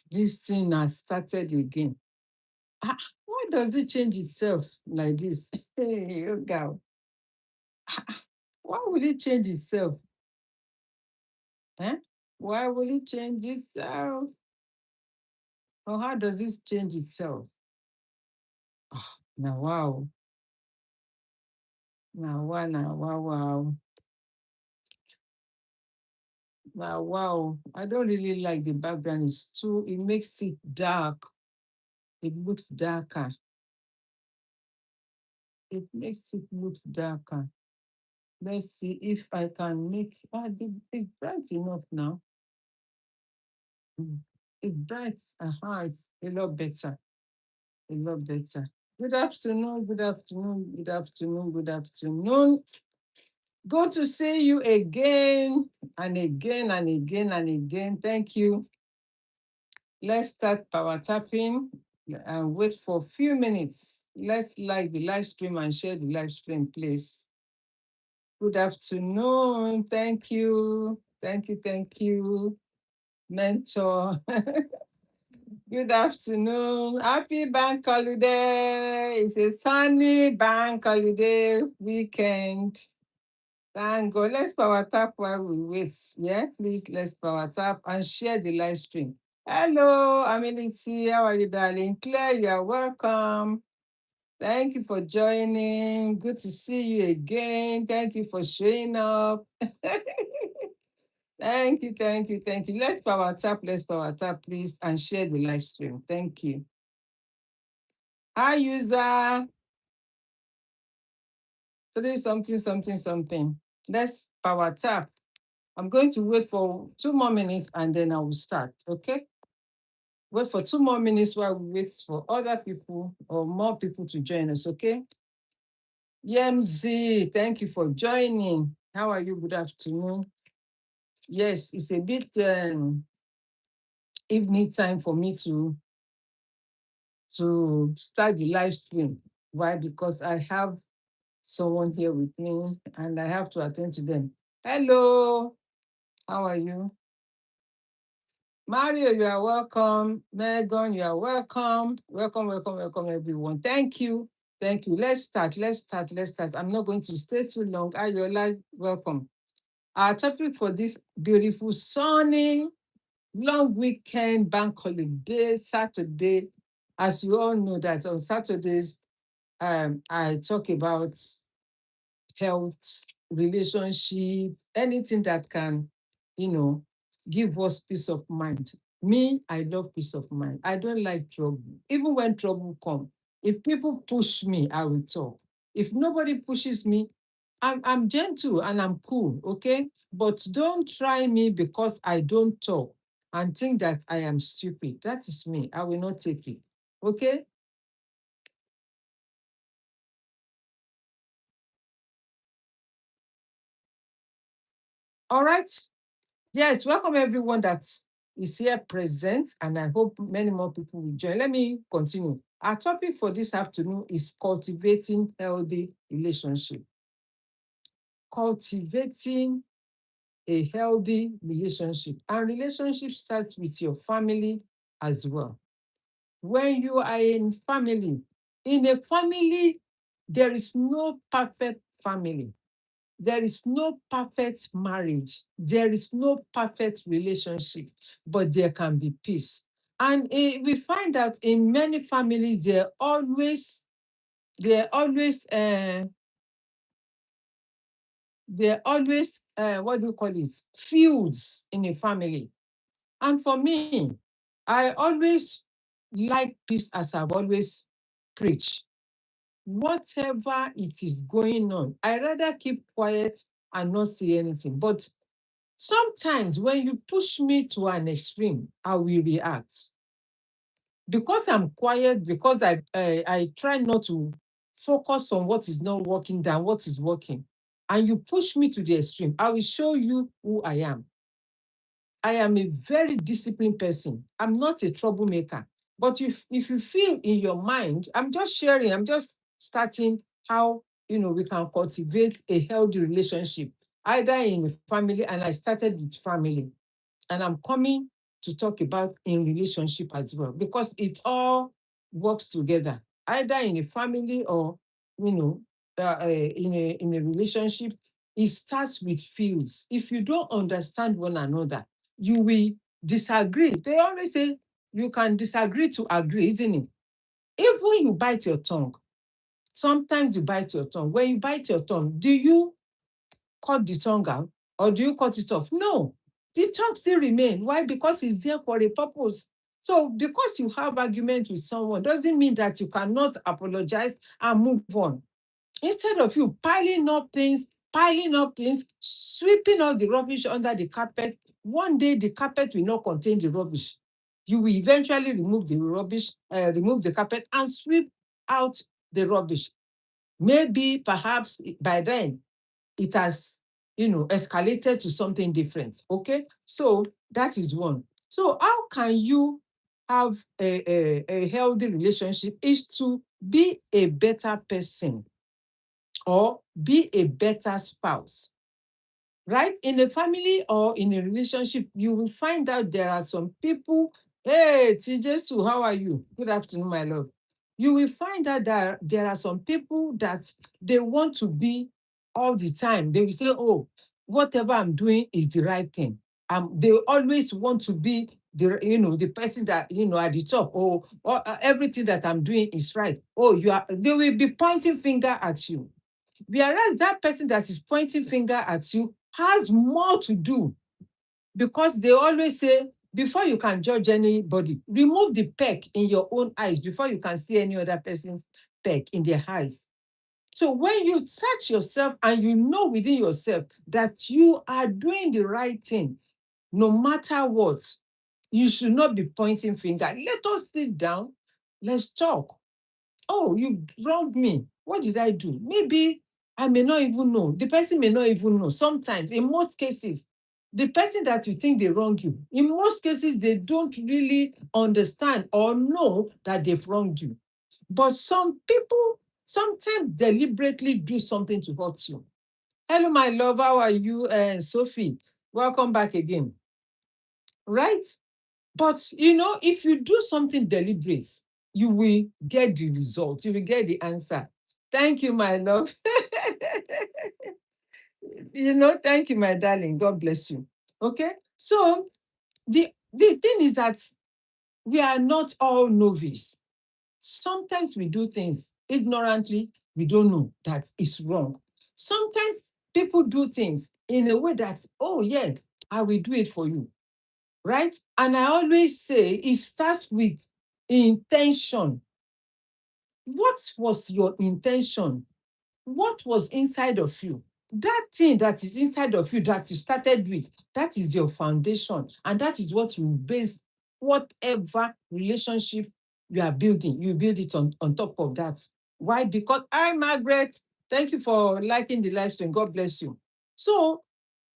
This thing has started again. Ah, why does it change itself like this? Hey, you girl. Why will it change itself? Eh? Why will it change itself? Or how does this change itself? Now, wow. Now, wow, now, wow, wow. Now, wow. I don't really like the background. It makes it dark. It looks darker. It makes it look darker. Let's see if I can make it's bright enough now. Mm. It's bright. It's a lot better. A lot better. Good afternoon, good afternoon, good afternoon, good afternoon. Good to see you again and again and again and again. Thank you. Let's start power tapping and wait for a few minutes. Let's like the live stream and share the live stream, please. Good afternoon. Thank you. Thank you. Thank you. Mentor. Good afternoon. Happy bank holiday. It's a sunny bank holiday weekend. Thank God. Let's power tap while we wait. Yeah, please let's power tap and share the live stream. Hello, Amenity. How are you, darling? Claire, you are welcome. Thank you for joining. Good to see you again. Thank you for showing up. Thank you, thank you, thank you. Let's power tap, please, and share the live stream. Thank you. Hi, user. 3 something. Let's power tap. I'm going to wait for 2 more minutes and then I will start. Okay? Wait for 2 more minutes while we wait for other people or more people to join us. Okay? Yemzi, thank you for joining. How are you? Good afternoon. Yes, it's a bit evening time for me to start the live stream. Why? Because I have someone here with me and I have to attend to them. Hello, how are you? Mario, you are welcome. Megan, you are welcome. Welcome, everyone. Thank you. Thank you. Let's start. I'm not going to stay too long. Ayola, welcome. Our topic for this beautiful, sunny, long weekend, bank holiday, Saturday. As you all know that on Saturdays, I talk about health, relationship, anything that can, give us peace of mind. Me, I love peace of mind. I don't like trouble. Even when trouble comes, if people push me, I will talk. If nobody pushes me, I'm gentle and I'm cool, okay? But don't try me because I don't talk and think that I am stupid. That is me. I will not take it. Okay? All right. Yes, welcome everyone that is here present, and I hope many more people will join. Let me continue. Our topic for this afternoon is cultivating healthy relationship. Cultivating a healthy relationship. And relationship starts with your family as well. When you are in a family, there is no perfect family. There is no perfect marriage. There is no perfect relationship, but there can be peace. And we find out in many families, they're always, what do you call it? Feuds in a family. And for me, I always like peace as I've always preached. Whatever it is going on, I rather keep quiet and not say anything. But sometimes when you push me to an extreme, I will react. Because I'm quiet, because I try not to focus on what is not working than what is working. And you push me to the extreme, I will show you who I am. I am a very disciplined person. I'm not a troublemaker. But if you feel in your mind, I'm just sharing, I'm just starting how we can cultivate a healthy relationship, either in a family, and I started with family. And I'm coming to talk about in relationship as well, because it all works together, either in a family or, you know, in a relationship. It starts with feels. If you don't understand one another, you will disagree. They always say you can disagree to agree, isn't it? Even you bite your tongue. Sometimes you bite your tongue. When you bite your tongue, do you cut the tongue out or do you cut it off? No, the tongue still remain. Why? Because it's there for a purpose. So because you have argument with someone doesn't mean that you cannot apologize and move on. Instead of you piling up things, sweeping all the rubbish under the carpet, one day the carpet will not contain the rubbish. You will eventually remove the rubbish, remove the carpet and sweep out the rubbish. Maybe perhaps by then it has, escalated to something different. Okay, so that is one. So how can you have a healthy relationship is to be a better person or be a better spouse, right? In a family or in a relationship, you will find out there are some people. Hey, Tijesu, how are you? Good afternoon, my love. You will find out that there are some people that they want to be all the time. They will say, oh, whatever I'm doing is the right thing. They always want to be the person that, at the top. Or everything that I'm doing is right. Oh, they will be pointing finger at you. Whereas that person that is pointing finger at you has more to do, because they always say, before you can judge anybody, remove the peck in your own eyes before you can see any other person's peck in their eyes. So when you search yourself and you know within yourself that you are doing the right thing, no matter what, you should not be pointing finger. Let us sit down. Let's talk. Oh, you wronged me. What did I do? Maybe I may not even know. The person may not even know. Sometimes, in most cases, the person that you think they wronged you, in most cases, they don't really understand or know that they've wronged you. But some people sometimes deliberately do something to hurt you. Hello, my love. How are you, Sophie? Welcome back again. Right? But if you do something deliberate, you will get the result. You will get the answer. Thank you, my love. Thank you, my darling. God bless you. Okay. So the thing is that we are not all novice. Sometimes we do things ignorantly. We don't know that it's wrong. Sometimes people do things in a way that, oh, yes, I will do it for you. Right? And I always say it starts with intention. What was your intention? What was inside of you? That thing that is inside of you that you started with, that is your foundation. And that is what you base whatever relationship you are building. You build it on top of that. Why? Because Margaret, thank you for liking the live stream. God bless you. So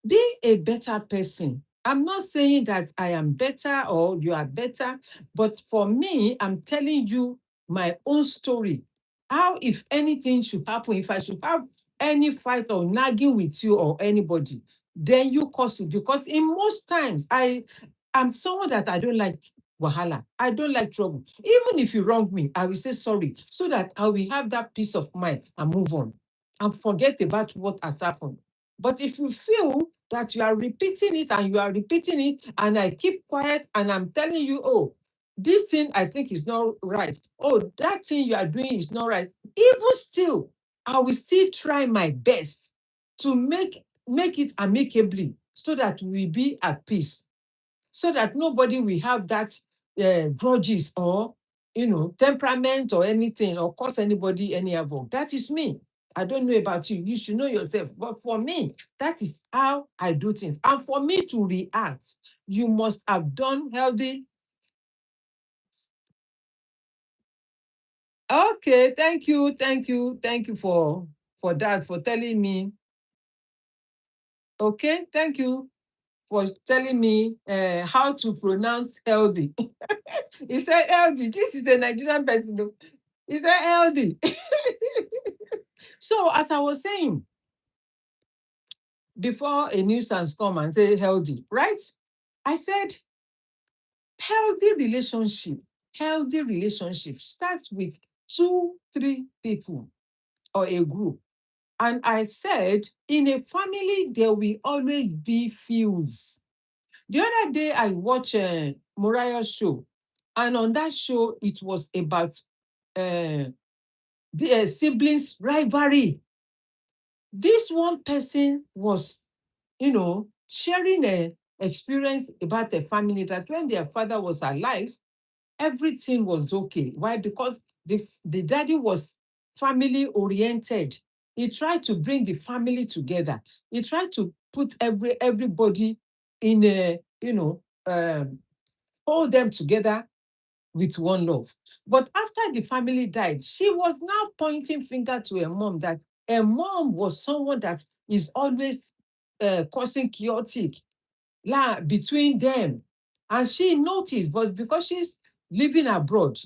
be a better person. I'm not saying that I am better or you are better, but for me, I'm telling you my own story. How, if anything should happen, if I should have any fight or nagging with you or anybody, then you cause it. Because in most times, I'm someone that I don't like wahala. I don't like trouble. Even if you wrong me, I will say sorry so that I will have that peace of mind and move on and forget about what has happened. But if you feel that you are repeating it and you are repeating it, and I keep quiet and I'm telling you, oh, this thing I think is not right. Oh, that thing you are doing is not right. Even still, I will still try my best to make it amicably so that we be at peace, so that nobody will have that grudges or temperament or anything or cause anybody any havoc. That is me. I don't know about you. You should know yourself. But for me, that is how I do things. And for me to react, you must have done healthy. Okay, thank you for that, for telling me. Okay, thank you for telling me how to pronounce healthy. He said healthy. This is a Nigerian person. Though. He said healthy. So as I was saying, before a nuisance come and say healthy, right? I said Healthy relationship starts with 2, 3 people or a group. And I said, in a family, there will always be feuds. The other day, I watched Mariah's show, and on that show, it was about the siblings rivalry. This one person was, sharing a experience about a family that when their father was alive, everything was okay. Why? Because the daddy was family oriented. He tried to bring the family together. He tried to put everybody in a, hold them together with one love. But after the family died, she was now pointing finger to her mom, that her mom was someone that is always causing chaotic between them. And she noticed, but because she's living abroad,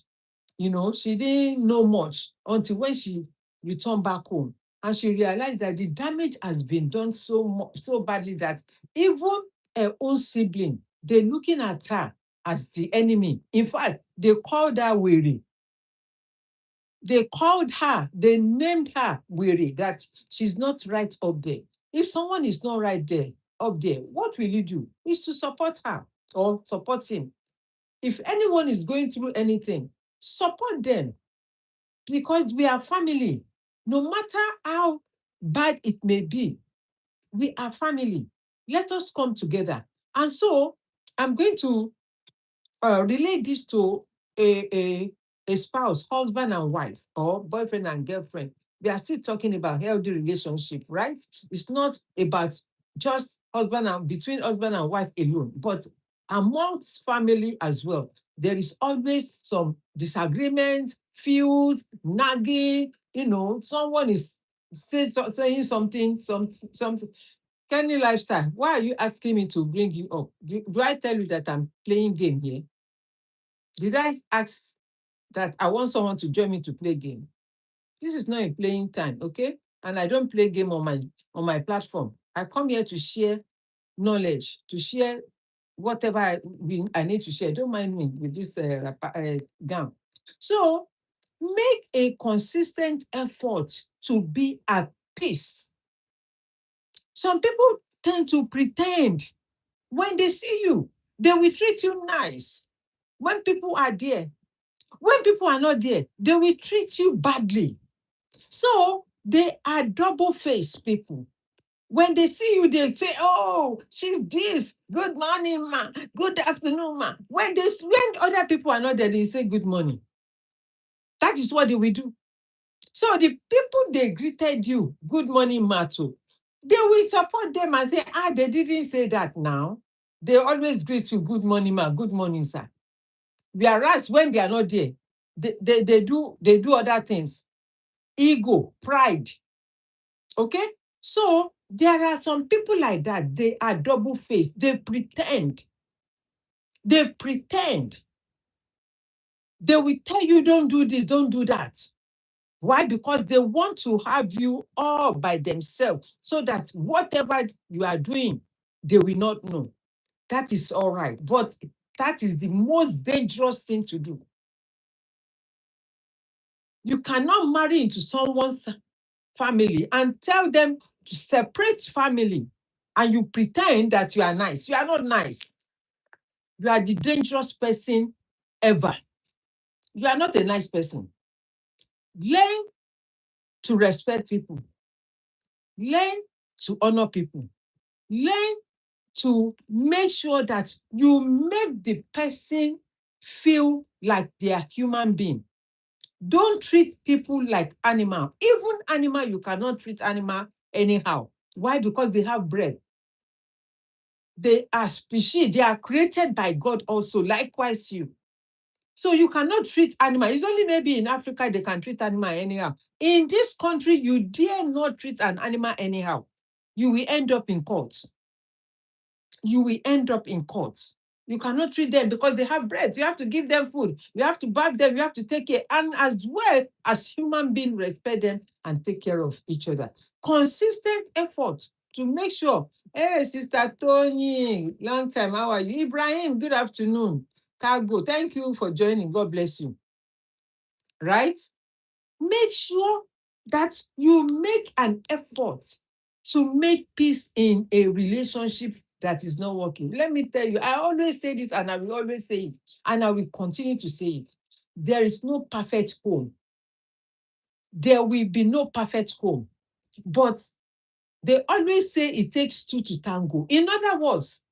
she didn't know much until when she returned back home. And she realized that the damage has been done so badly that even her own sibling, they're looking at her as the enemy. In fact, they called her weary. They named her weary, that she's not right up there. If someone is not right there, up there, what will you do? Is to support her or support him. If anyone is going through anything, support them, because we are family. No matter how bad it may be, we are family. Let us come together. And so I'm going to relate this to a spouse, husband and wife, or boyfriend and girlfriend. We are still talking about healthy relationship, right? It's not about just between husband and wife alone, but amongst family as well. There is always some disagreement, feuds, nagging. Someone is saying something. Kenny Lifestyle, why are you asking me to bring you up? Do I tell you that I'm playing game here? Did I ask that I want someone to join me to play game? This is not a playing time, okay? And I don't play game on my platform. I come here to share knowledge, to share whatever I need to share. Don't mind me with this gown. So make a consistent effort to be at peace. Some people tend to pretend. When they see you, they will treat you nice. When people are there, when people are not there, they will treat you badly. So they are double-faced people. When they see you, they say, "Oh, she's this. Good morning, ma. Good afternoon, ma." When other people are not there, they say good morning. That is what they will do. So the people they greeted you, good morning, ma, too, they will support them and say, they didn't say that now. They always greet you, good morning, ma, good morning, sir. Whereas when they are not there, they do other things. Ego, pride. Okay? So there are some people like that. They are double-faced. They pretend. They pretend. They will tell you, don't do this, don't do that. Why? Because they want to have you all by themselves, so that whatever you are doing, they will not know. That is all right. But that is the most dangerous thing to do. You cannot marry into someone's family and tell them to separate family, and you pretend that you are nice. You are not nice. You are the dangerous person ever. You are not a nice person. Learn to respect people. Learn to honor people. Learn to make sure that you make the person feel like they are human being. Don't treat people like animal. Even animal, you cannot treat animal anyhow. Why? Because they have breath. They are species. They are created by God also, likewise you. So you cannot treat animal. It's only maybe in Africa they can treat animal anyhow. In this country, you dare not treat an animal anyhow. You will end up in court. You will end up in court. You cannot treat them because they have breath. You have to give them food. You have to bath them. You have to take care. And as well as human beings, respect them and take care of each other. Consistent effort to make sure. Hey, Sister Tony, long time. How are you? Ibrahim, good afternoon. Cargo, thank you for joining. God bless you. Right? Make sure that you make an effort to make peace in a relationship that is not working. Let me tell you, I always say this and I will always say it, and I will continue to say it. There is no perfect home. There will be no perfect home. But they always say it takes two to tango. In other words,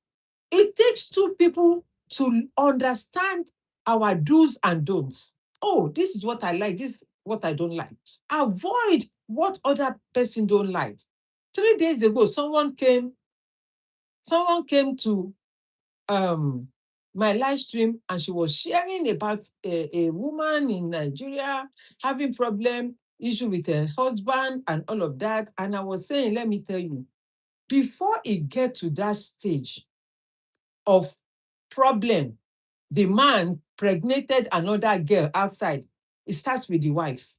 it takes two people to understand our do's and don'ts. Oh, this is what I like. This is what I don't like. Avoid what other person don't like. 3 days ago, someone came to my live stream, and she was sharing about a woman in Nigeria having issue with her husband and all of that. And I was saying, let me tell you, before it get to that stage of problem, the man pregnated another girl outside. It starts with the wife.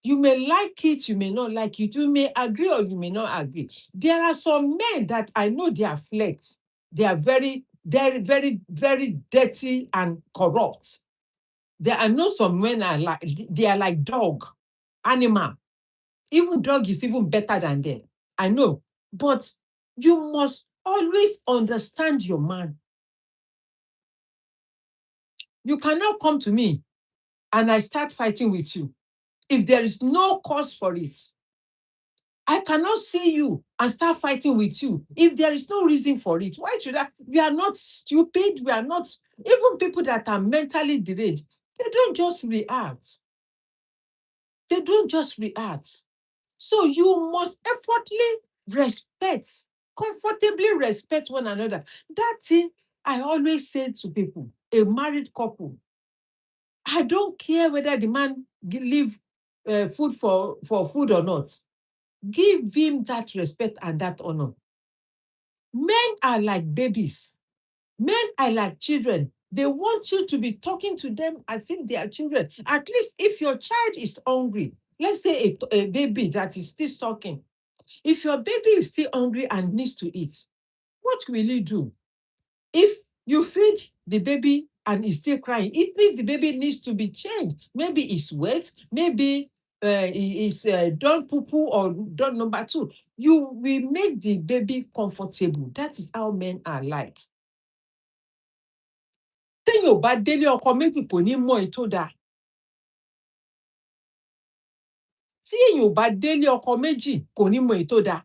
You may like it, you may not like it, you may agree or you may not agree. There are some men that I know they are flirts. They are very, very, very, very dirty and corrupt. There are no some men are like they are like dog, animal. Even dog is even better than them. I know. But you must always understand your man. You cannot come to me and I start fighting with you if there is no cause for it. I cannot see you and start fighting with you if there is no reason for it. Why should I? We are not stupid. We are not, even people that are mentally deranged, they don't just react. They don't just react. So you must comfortably respect one another. That thing I always say to people, a married couple, I don't care whether the man leave food for food or not. Give him that respect and that honor. Men are like babies. Men are like children. They want you to be talking to them as if they are children. At least if your child is hungry, let's say a baby that is still sucking. If your baby is still hungry and needs to eat, what will you do? If you feed the baby and he's still crying, it means the baby needs to be changed. Maybe it's wet, maybe it's done poo-poo or done number two. You will make the baby comfortable. That is how men are like. Téèyàn ò bá délé ọkọ méjì kò ní mọ èyí tó dáa. Tí èèyàn ò bá délé ọkọ méjì kò ní mọ èyí tó dáa.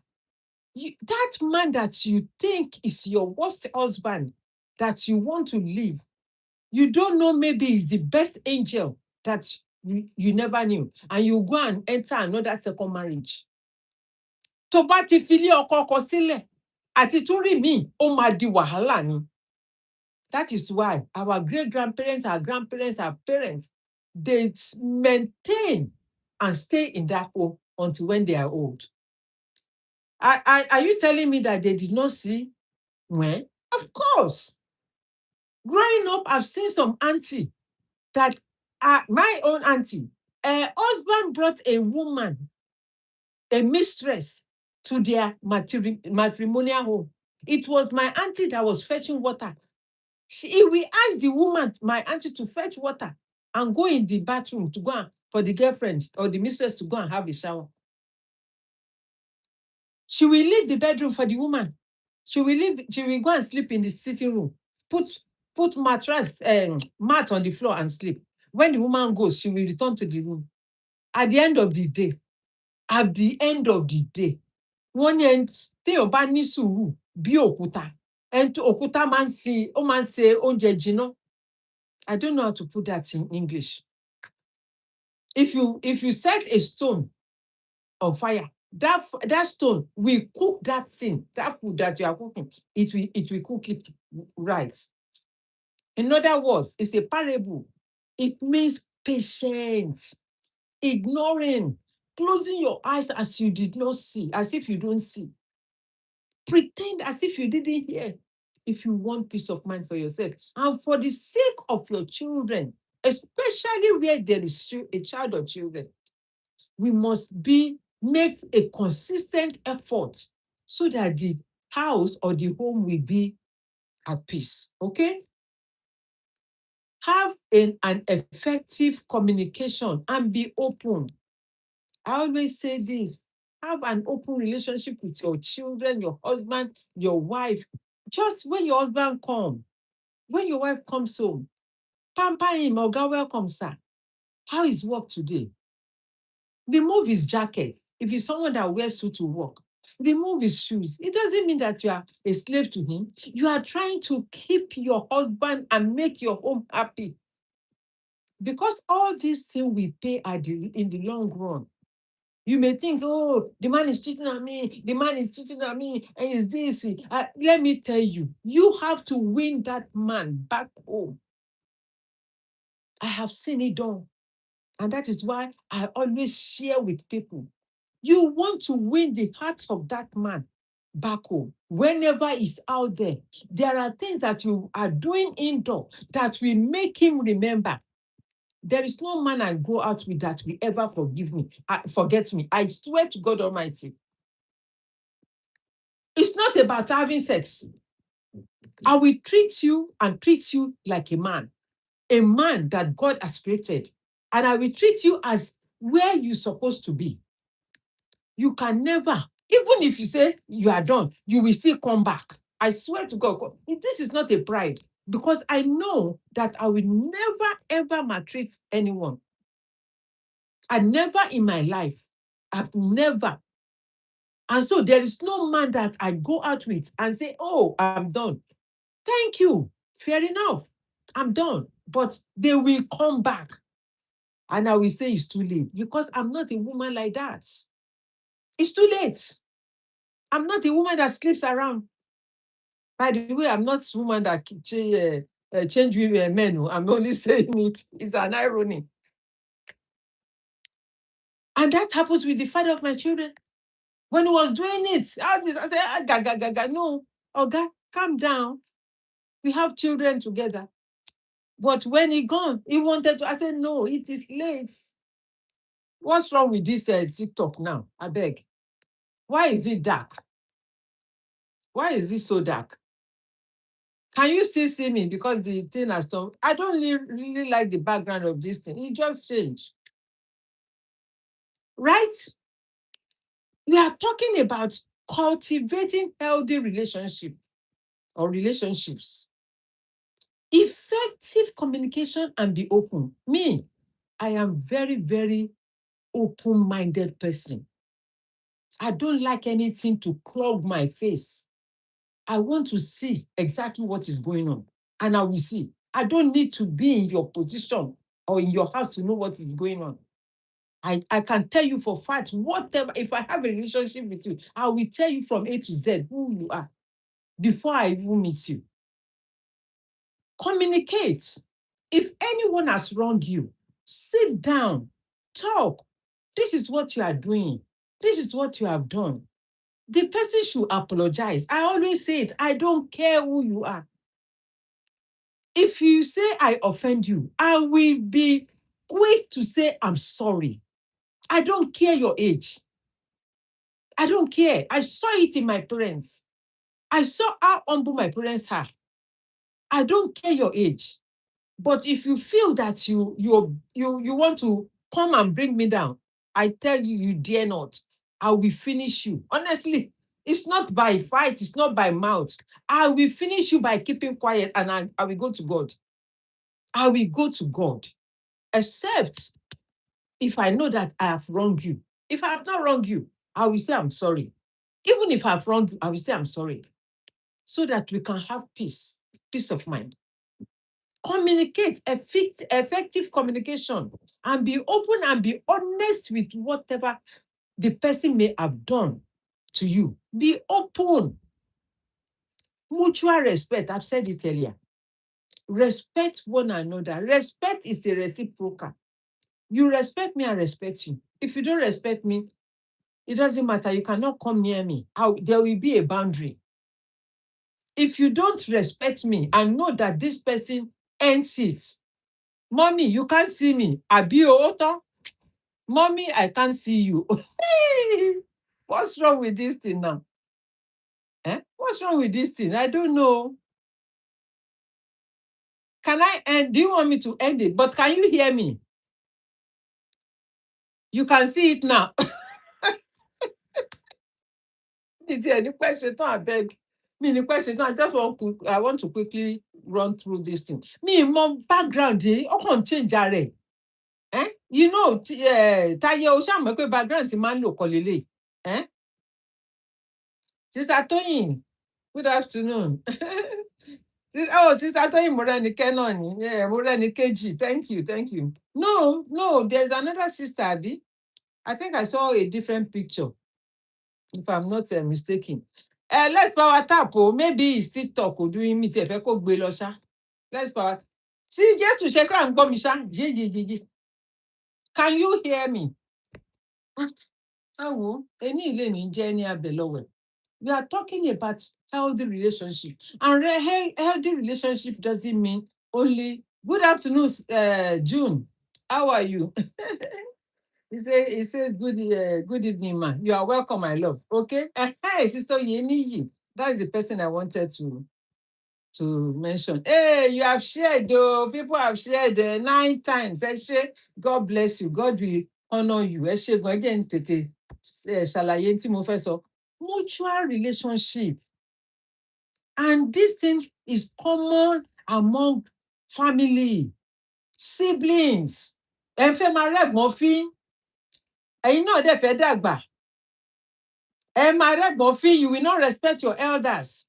That man that you think is your worst husband that you want to leave, you don't know, maybe he's the best angel that you never knew, and you go and enter another second marriage. Tó bá ti fi ilé ọkọ sílẹ̀ àti tún rí míì, ó máa di wàhálà ni. That is why our great-grandparents, our grandparents, our parents, they maintain and stay in that home until when they are old. Are you telling me that they did not see when? Of course. Growing up, I've seen some auntie that my own auntie, her husband brought a woman, a mistress, to their matrimonial home. It was my auntie that was fetching water. We asked the woman, my auntie, to fetch water and go in the bathroom to go for the girlfriend or the mistress to go and have a shower. She will leave the bedroom for the woman. She will go and sleep in the sitting room. Put mat on the floor and sleep. When the woman goes, she will return to the room. At the end of the day, wọ́n ní ẹni téèyàn bá ní sùúrù bí òkúta, ẹni tó òkúta máa ń ṣe oúnjẹ jiná. I don't know how to put that in English. If you set a stone on fire, that stone will cook that thing, that food that you are cooking. It will cook it right. In other words, it's a parable. It means patience, ignoring, closing your eyes as you did not see, as if you don't see. Pretend as if you didn't hear. If you want peace of mind for yourself and for the sake of your children, especially where there is a child or children, we must make a consistent effort so that the house or the home will be at peace. Okay? Have an effective communication and be open. I always say this: have an open relationship with your children, your husband, your wife. Just when your husband comes, when your wife comes home, pamper him. Oga, welcome, sir. How is work today? Remove his jacket. If he's someone that wears suit to work, remove his shoes. It doesn't mean that you are a slave to him. You are trying to keep your husband and make your home happy. Because all these things we pay in the long run. You may think, oh, the man is cheating on me, the man is cheating on me, and is this. Let me tell you, you have to win that man back home. I have seen it done. And that is why I always share with people. You want to win the heart of that man back home. Whenever he's out there, there are things that you are doing indoor that will make him remember. There is no man I go out with that will ever forget me. I swear to God Almighty. It's not about having sex. I will treat you and treat you like a man that God has created. And I will treat you as where you're supposed to be. You can never, even if you say you are done, you will still come back. I swear to God, this is not a pride, because I know that I will never, ever maltreat anyone. I never in my life, I've never. And so there is no man that I go out with and say, oh, I'm done. Thank you. Fair enough. I'm done. But they will come back. And I will say it's too late, because I'm not a woman like that. It's too late. I'm not a woman that sleeps around. By the way, I'm not a woman that change with men. I'm only saying it. It's an irony. And that happens with the father of my children. When he was doing it, I said, no, Oga, calm down. We have children together. But when he gone, he wanted to. I said, no, it is late. What's wrong with this TikTok now? I beg. Why is it dark? Why is it so dark? Can you still see me? Because the thing has done. I don't really like the background of this thing. It just changed. Right? We are talking about cultivating healthy relationship or relationships. Effective communication and be open. Me, I am very, very open-minded person. I don't like anything to clog my face. I want to see exactly what is going on, and I will see. I don't need to be in your position or in your house to know what is going on. I can tell you for fact, whatever, if I have a relationship with you, I will tell you from A to Z who you are before I even meet you. Communicate. If anyone has wronged you, sit down, talk. This is what you are doing. This is what you have done. The person should apologize. I always say it. I don't care who you are. If you say I offend you, I will be quick to say I'm sorry. I don't care your age. I don't care. I saw it in my parents. I saw how humble my parents are. I don't care your age. But if you feel that you want to come and bring me down, I tell you, you dare not. I will finish you. Honestly, it's not by fight, it's not by mouth. I will finish you by keeping quiet, and I will go to God. I will go to God. Except if I know that I have wronged you. If I have not wronged you, I will say I'm sorry. Even if I have wronged you, I will say I'm sorry. So that we can have peace of mind. Communicate, effective communication, and be open and be honest with whatever the person may have done to you. Be open. Mutual respect. I've said it earlier. Respect one another. Respect is a reciprocal. You respect me, I respect you. If you don't respect me, it doesn't matter. You cannot come near me. There will be a boundary. If you don't respect me and know that this person ends it, mommy, you can't see me. Abi Oto. Mommy, I can't see you. What's wrong with this thing now? What's wrong with this thing? I don't know. Can I end? Do you want me to end it? But can you hear me? You can see it now. It's any question? I beg. Me, the question. I want to quickly run through this thing. Me, mom background. Oh, can change are. You know, Taye o ṣá mọ̀ pé background ti máa ń lò kọ́ lélẹ̀. Sister Toyin, good afternoon. Sister Toyin Morenike náà ni. Yeah, Morenikeji. Thank you, thank you. No, there's another sister, Abi. I think I saw a different picture, if I'm not mistaken. Let's power tap. Maybe it's TikTok doing me. If I go gbé lọ ṣá. Let's power. See, just to check and go, Misha. Can you hear me? Any lane in abẹ́lọ́wẹ̀. We are talking about healthy relationship. And healthy relationship doesn't mean only good afternoon, June. How are you? He said good evening, man. You are welcome, my love. Okay. Hey, Sister Yeniyi. That's the person I wanted to mention. Hey, you have shared, though. People have shared 9 times. God bless you. God will honor you. Ṣàlàyé tí mo fẹ́ sọ. Mutual relationship. And this thing is common among family, siblings. Ẹ fẹ́ máa rẹ́gbọ́n fín. Ẹ̀yin náà dẹ̀ fẹ́ dàgbà. Ẹ máa rẹ́gbọ́n fín. You will not respect your elders.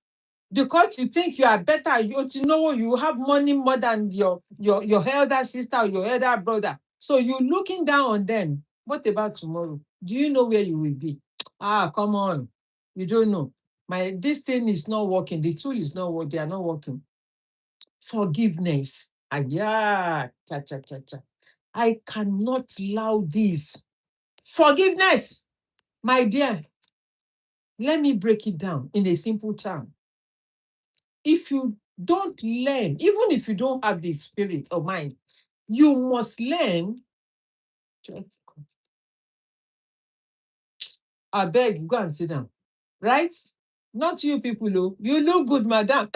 Because you think you are better, you have money more than your elder sister or your elder brother. So you're looking down on them. What about tomorrow? Do you know where you will be? Come on. You don't know. This thing is not working. The tool is not working. They are not working. Forgiveness. Yeah. Cha. I cannot allow this. Forgiveness. My dear, let me break it down in a simple term. If you don't learn, even if you don't have the spirit of mind, you must learn. I beg, go and sit down. Right? Not you people, though. You look good, madam.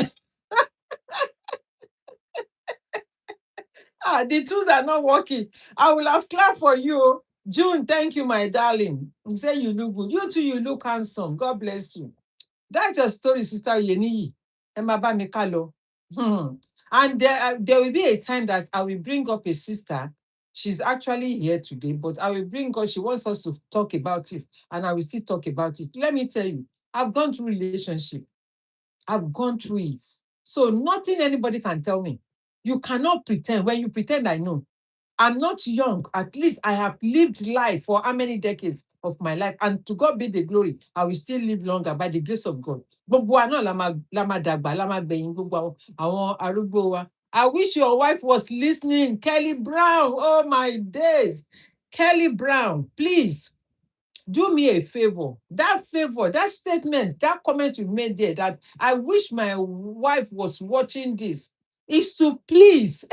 The tools are not working. I will have clapped for you. June, thank you, my darling. You say you look good. You too, you look handsome. God bless you. That's your story, Sister Yeniyi. Emaba Mikalo. And there will be a time that I will bring up a sister. She's actually here today, but I will bring her. She wants us to talk about it, and I will still talk about it. Let me tell you, I've gone through relationship. I've gone through it. So nothing anybody can tell me. You cannot pretend. When you pretend, I know. I'm not young. At least I have lived life for how many decades of my life. And to God be the glory, I will still live longer by the grace of God. I wish your wife was listening. Kelly Brown. Oh, my days. Kelly Brown, please do me a favor. That statement, that comment you made there, that I wish my wife was watching this, is to please,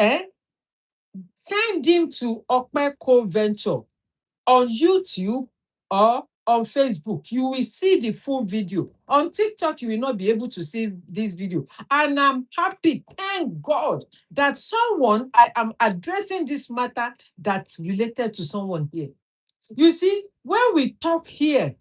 send him to Opeolu Cole Ventures on YouTube or on Facebook. You will see the full video. On TikTok, you will not be able to see this video. And I'm happy, thank God, that I am addressing this matter that's related to someone here. You see, when we talk here,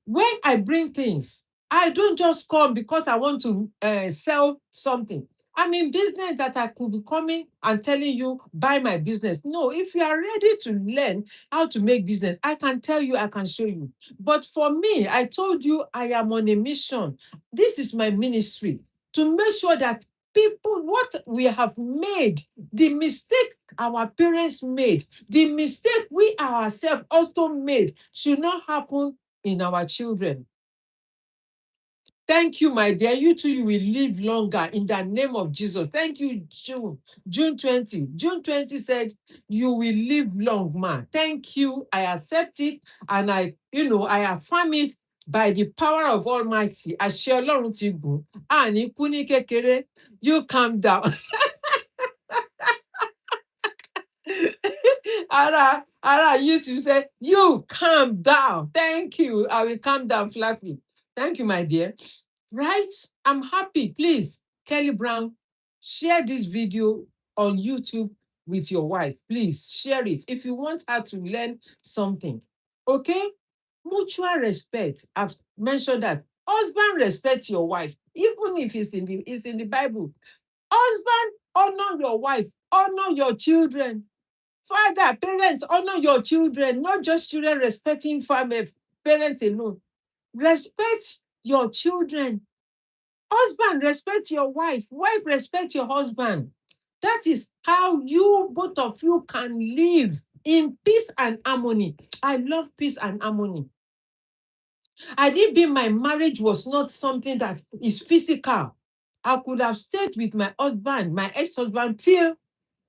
when I bring things, I don't just come because I want to sell something. I'm in business that I could be coming and telling you, buy my business. No, if you are ready to learn how to make business, I can tell you, I can show you. But for me, I told you I am on a mission. This is my ministry to make sure that people, what we have made, the mistake our parents made, the mistake we ourselves also made, should not happen in our children. Thank you, my dear. You too, you will live longer in the name of Jesus. Thank you, June. June 20. June 20 said, you will live long, man. Thank you. I accept it. And I affirm it by the power of Almighty. Àṣẹ Ọlọ́run ti gùn. Àní kú ní kékeré. You calm down. Ara, you to say, you calm down. Thank you. I will calm down, Flappy. Thank you, my dear. Right? I'm happy. Please, Kelly Brown, Share this video on YouTube with your wife. Please share it if you want her to learn something. Okay? Mutual respect. I've mentioned that. Husband, respect your wife, even if it's in the Bible. Husband, honor your wife, honor your children. Father, parents, honor your children, not just children respecting family, parents alone. Respect your children. Husband, respect your wife. Wife, respect your husband. That is how you, both of you, can live in peace and harmony. I love peace and harmony. Had it been my marriage was not something that is physical, I could have stayed with my husband, my ex-husband, till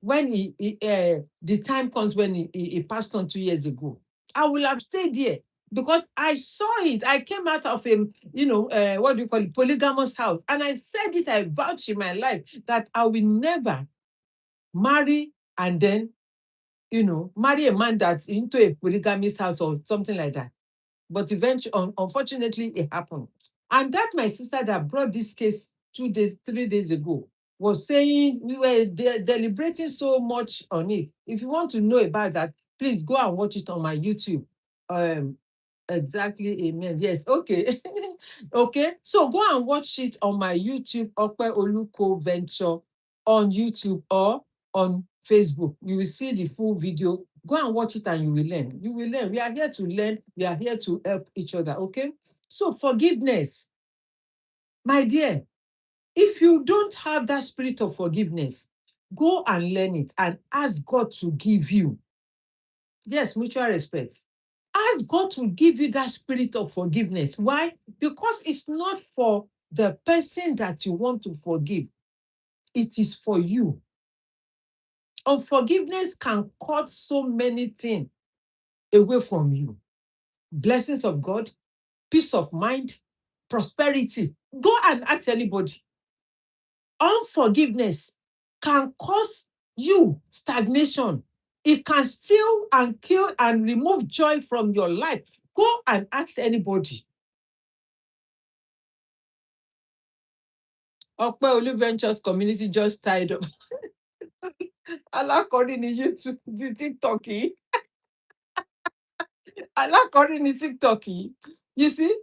when the time comes when he passed on 2 years ago. I will have stayed there because I saw it. I came out of a, what do you call it, polygamous house. And I said it, I vouched in my life that I will never marry and then, marry a man that's into a polygamous house or something like that. But eventually, unfortunately, it happened. And that my sister that brought this case 2 days, 3 days ago was saying we were deliberating so much on it. If you want to know about that, please go and watch it on my YouTube. Um, exactly, amen. Yes, okay. Okay, so go and watch it on my YouTube, Opeolu Cole Venture, on YouTube or on Facebook. You will see the full video. Go and watch it and you will learn. You will learn. We are here to learn. We are here to help each other. Okay. So forgiveness, my dear, if you don't have that spirit of forgiveness, go and learn it and ask God to give you. Yes, mutual respect. Ask God to give you that spirit of forgiveness. Why? Because it's not for the person that you want to forgive. It is for you. Unforgiveness can cut so many things away from you. Blessings of God, peace of mind, prosperity. Go and ask anybody. Unforgiveness can cause you stagnation. It can steal and kill and remove joy from your life. Go and ask anybody. Opeolu Ventures community just tied up. Alákọ̀ọ́rí ni YouTube ti TikTok yìí. Alákọ̀ọ́rí ni TikTok yìí. You see,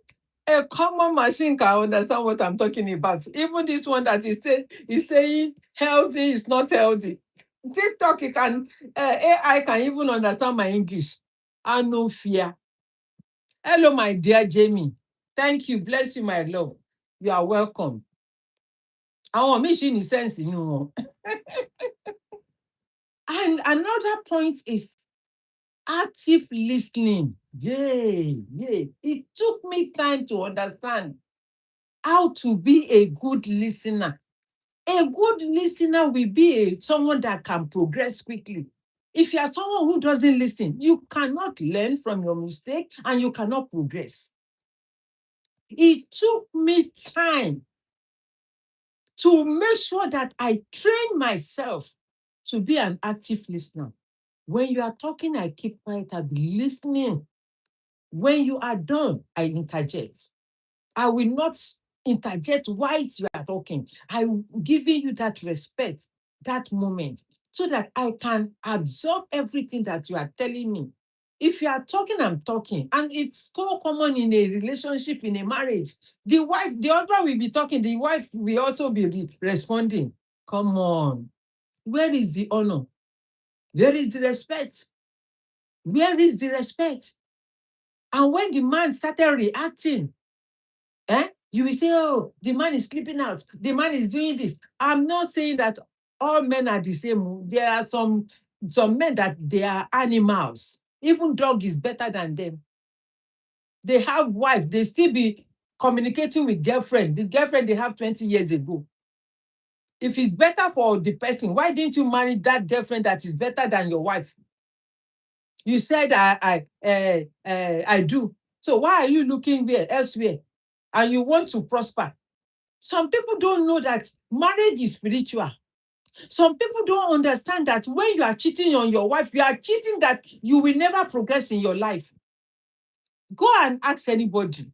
a common machine can understand what I'm talking about. Even this one that is saying healthy is not healthy. TikTok can, AI can even understand my English. I no fear. Hello, my dear Jamie. Thank you. Bless you, my love. You are welcome. Àwọn míì ṣì ní sense inú wọn. And another point is active listening. Yay. It took me time to understand how to be a good listener. A good listener will be someone that can progress quickly. If you are someone who doesn't listen, you cannot learn from your mistake and you cannot progress. It took me time to make sure that I train myself to be an active listener. When you are talking, I keep quiet, I'll be listening. When you are done, I interject. I will not interject while you are talking. I'm giving you that respect, that moment, so that I can absorb everything that you are telling me. If you are talking, I'm talking. And it's so common in a relationship, in a marriage. The husband will be talking, the wife will also be responding. Come on. Where is the honor? Where is the respect? Where is the respect? And when the man started reacting, you will say, oh, the man is sleeping out. The man is doing this. I'm not saying that all men are the same. There are some men that they are animals. Even dog is better than them. They have wife. They still be communicating with girlfriend. The girlfriend they have 20 years ago. If it's better for the person, why didn't you marry that girlfriend that is better than your wife? You said I do. So why are you looking elsewhere? And you want to prosper? Some people don't know that marriage is spiritual. Some people don't understand that when you are cheating on your wife, you are cheating that you will never progress in your life. Go and ask anybody.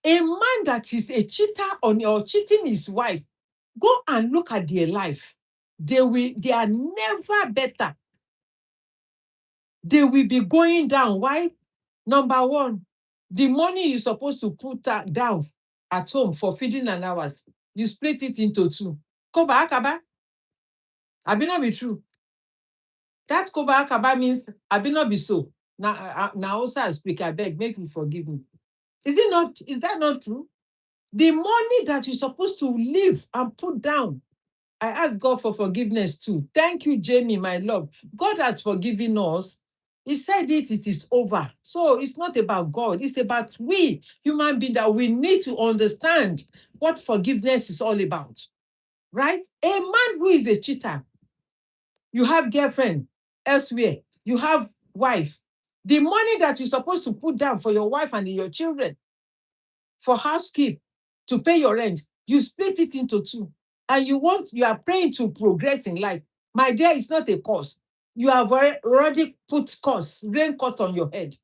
A man that is a cheater or cheating his wife, Go and look at their life. They are never better. They will be going down. Why? Number one, the money you're supposed to put down at home for feeding and hours, you split it into two. Koba akaba. Abi not be true. That koba akaba means abi not be so. Now also I speak, I beg, make you forgive me. Is it not? Is that not true? The money that you're supposed to live and put down, I ask God for forgiveness too. Thank you, Jamie, my love. God has forgiven us. He said it is over. So it's not about God. It's about we, human beings, that we need to understand what forgiveness is all about. Right? A man who is a cheater, you have girlfriend elsewhere, you have wife. The money that you're supposed to put down for your wife and your children, for housekeep, to pay your rent, you split it into two. And you are praying to progress in life. My dear, it's not a curse. You have already put rain cost on your head.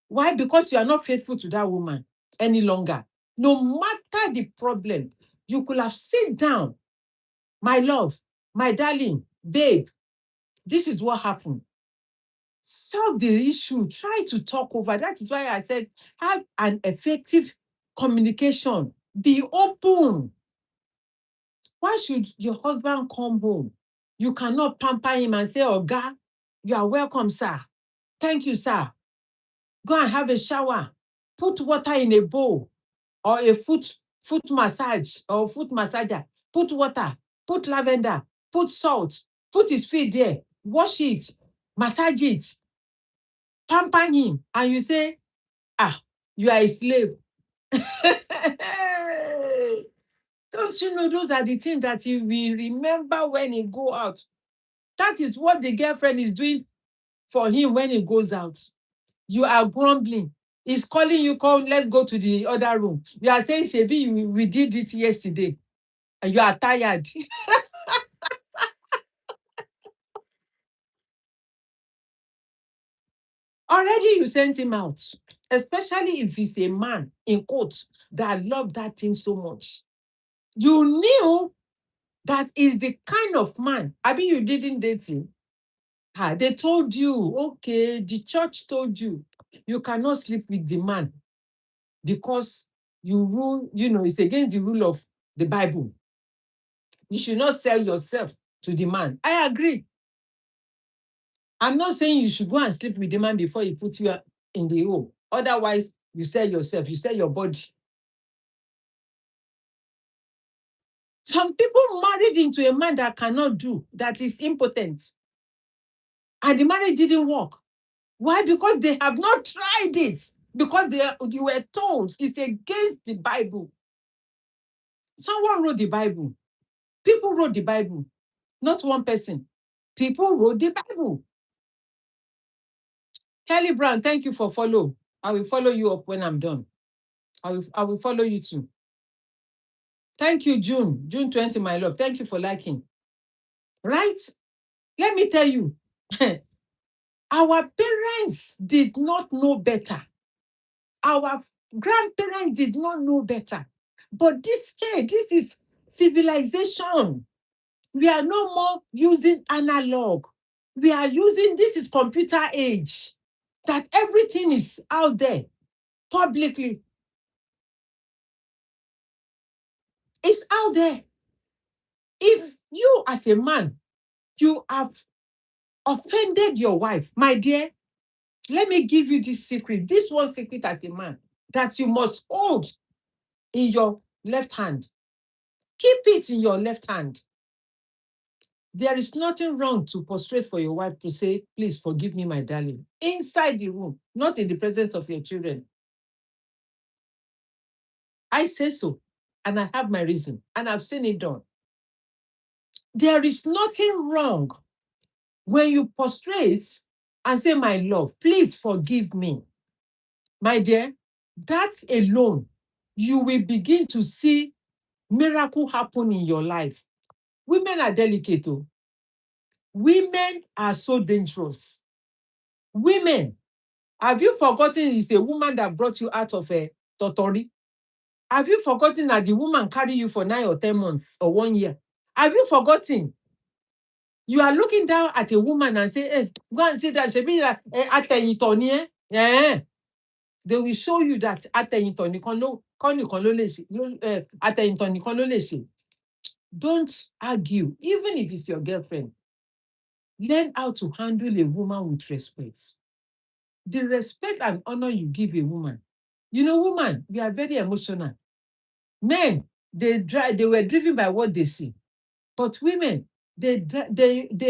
Why? Because you are not faithful to that woman any longer. No matter the problem, you could have sit down, my love, my darling, babe, this is what happened. Solve the issue. Try to talk over. That is why I said have an effective communication. Be open. Why should your husband come home? You cannot pamper him and say, "Oh, God, you are welcome, sir. Thank you, sir. Go and have a shower. Put water in a bowl or a foot massage or foot massager. Put water, put lavender, put salt, put his feet there, wash it, massage it, pamper him." And you say, you are a slave. Don't you know those are the things that he will remember when he go out? That is what the girlfriend is doing for him when he goes out. You are grumbling. He's calling you, come, let's go to the other room. You are saying, Shebi, we did it yesterday. And you are tired. Already you sent him out. Especially if he's a man, in quotes, that love that thing so much. You knew that is the kind of man. I mean, you didn't date him. They told you, okay, the church told you, you cannot sleep with the man because you rule, it's against the rule of the Bible. You should not sell yourself to the man. I agree. I'm not saying you should go and sleep with the man before he puts you in the hole. Otherwise, you sell yourself, you sell your body. Some people married into a man that cannot do, that is impotent. And the marriage didn't work. Why? Because they have not tried it. Because you were told it's against the Bible. Someone wrote the Bible. People wrote the Bible. Not one person. People wrote the Bible. Kelly Brown, thank you for follow. I will follow you up when I'm done. I will follow you too. Thank you, June 20, my love. Thank you for liking. Right? Let me tell you, our parents did not know better. Our grandparents did not know better. But this is civilization. We are no more using analog. We are using, this is computer age, that everything is out there publicly. It's out there. If you as a man, you have offended your wife, my dear, let me give you this secret. This one secret as a man that you must hold in your left hand. Keep it in your left hand. There is nothing wrong to prostrate for your wife to say, please forgive me, my darling, inside the room, not in the presence of your children. I say so, and I have my reason, and I've seen it done. There is nothing wrong when you prostrate and say, my love, please forgive me. My dear, that alone, you will begin to see miracle happen in your life. Women are delicate. Oh. Women are so dangerous. Women, have you forgotten it's a woman that brought you out of a totori? Have you forgotten that the woman carried you for 9 or 10 months or 1 year? Have you forgotten? You are looking down at a woman and say, hey, go and see that she be like they will show you that atẹ̀yìntọ̀ nìkan ló lè ṣe atẹ̀yìntọ̀ nìkan ló lè ṣe. Don't argue, even if it's your girlfriend. Learn how to handle a woman with respect. The respect and honor you give a woman. You know, woman, we are very emotional. Men, they were driven by what they see. But women, they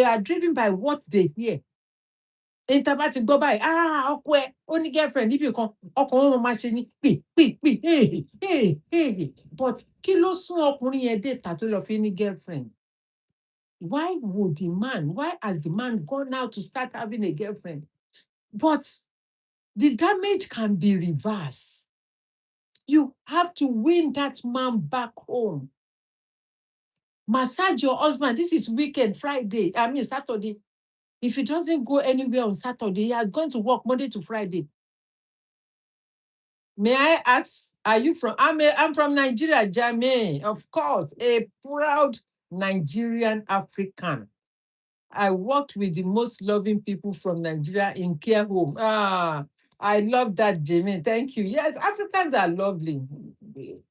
are driven by what they hear. Interbat ti gbọ́ báyìí, ọkọ ẹ ó ní girlfriend níbi kan, ọkọ wọn máa ṣe ní pì. But kí ló sún ọkùnrin yẹn dé ta tó lọ fi ní girlfriend? Why has the man gone out to start having a girlfriend? But the damage can be reversed. You have to win that man back home. Massage your husband. This is weekend, Saturday. If he doesn't go anywhere on Saturday, he is going to work Monday to Friday. May I ask, are you from? I'm from Nigeria, Jamie. Of course, a proud Nigerian African. I worked with the most loving people from Nigeria in care home. I love that, Jamie. Thank you. Yes, Africans are lovely.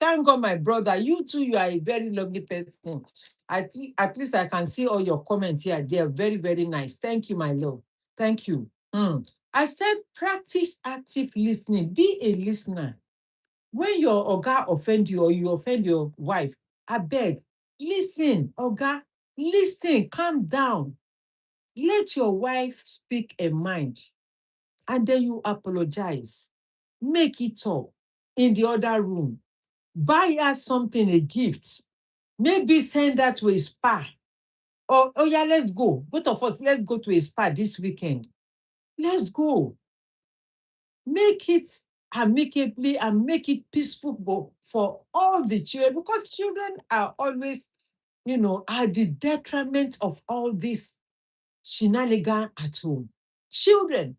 Thank God, my brother. You too, you are a very lovely person. At least I can see all your comments here. They are very, very nice. Thank you, my love. Thank you. I said practice active listening. Be a listener. When your oga offend you or you offend your wife, I beg, listen, oga, listen, calm down. Let your wife speak a mind, and then you apologize. Make it up in the other room. Buy her something, a gift. Maybe send her to a spa. Or, oh yeah, let's go. Both of us, let's go to a spa this weekend. Let's go. Make it amicably and make it peaceful for all the children, because children are always, at the detriment of all this shenanigans at home. Children.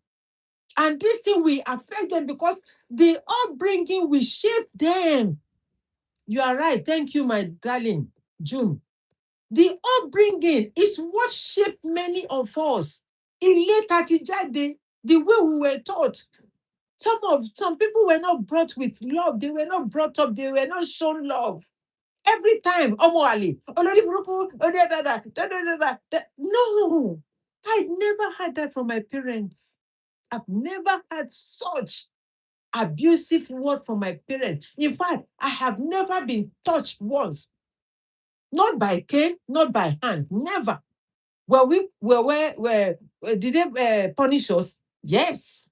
And this thing will affect them because the upbringing will shape them. You are right. Thank you, my darling, June. The upbringing is what shaped many of us. In late Atijade, the way we were taught. Some people were not brought with love. They were not brought up. They were not shown love. Every time, no, I never had that from my parents. I've never had such abusive word from my parents. In fact, I have never been touched once. Not by cane, not by hand, never. Did they punish us? Yes,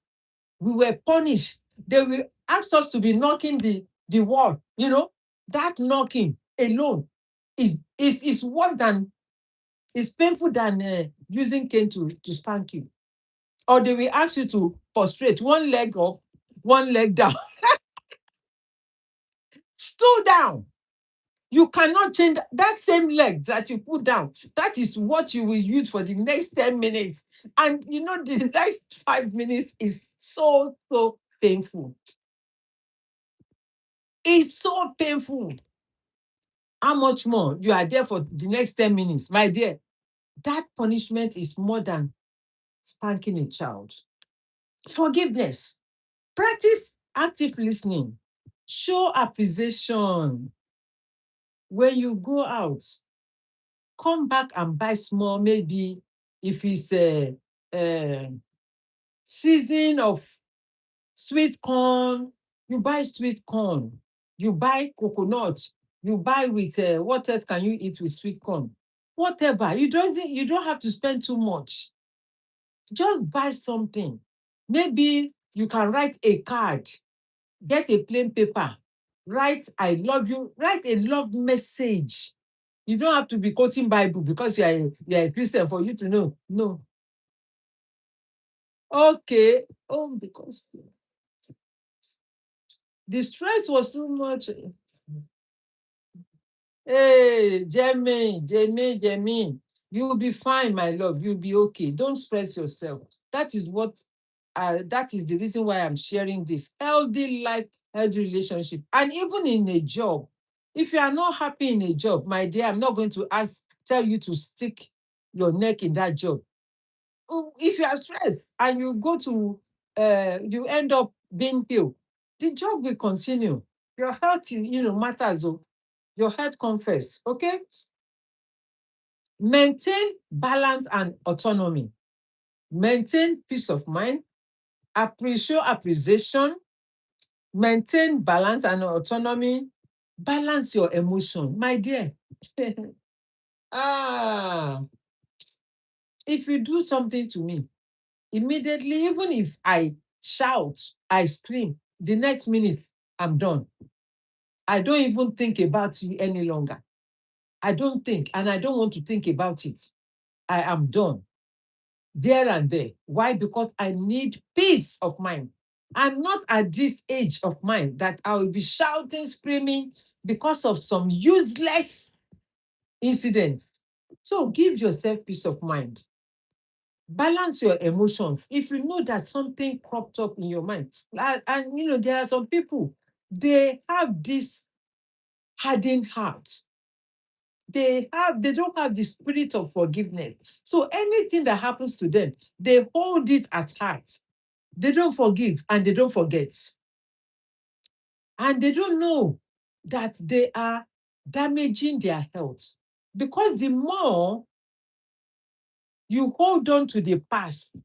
we were punished. They will ask us to be knocking the wall. That knocking alone is worse than, is painful than using cane to spank you. Or they will ask you to prostrate, one leg up, one leg down. Stool down. You cannot change that same leg that you put down. That is what you will use for the next 10 minutes. And the next 5 minutes is so painful. It's so painful. How much more you are there for the next 10 minutes, my dear? That punishment is more than spanking a child. Forgiveness. Practice active listening. Show appreciation. When you go out, come back and buy small, maybe if it's a season of sweet corn, you buy sweet corn. You buy coconut. You buy with what else can you eat with sweet corn? Whatever. You don't have to spend too much. Just buy something. Maybe you can write a card. Get a plain paper. Write I love you. Write a love message. You don't have to be quoting Bible because you are a Christian for you to know. No. Okay. Oh, because the stress was too much. Hey, Jamie, you'll be fine, my love. You'll be okay. Don't stress yourself. That is the reason why I'm sharing this. Healthy life, healthy relationship. And even in a job, if you are not happy in a job, my dear, I'm not going to tell you to stick your neck in that job. If you are stressed and you go to, you end up being ill, the job will continue. Your health, matters. Your health comes first. Okay. Maintain balance and autonomy. Maintain peace of mind. Show appreciation. Maintain balance and autonomy. Balance your emotion, my dear. ah, if you do something to me, immediately, even if I shout, I scream, the next minute I'm done. I don't even think about you any longer. I don't think, and I don't want to think about it. I am done there and there. Why? Because I need peace of mind. And not at this age of mine that I will be shouting, screaming because of some useless incident. So give yourself peace of mind. Balance your emotions. If you know that something cropped up in your mind, and there are some people, they have this hardened heart. They don't have the spirit of forgiveness. So anything that happens to them, they hold it at heart. They don't forgive and they don't forget. And they don't know that they are damaging their health. Because the more you hold on to the past,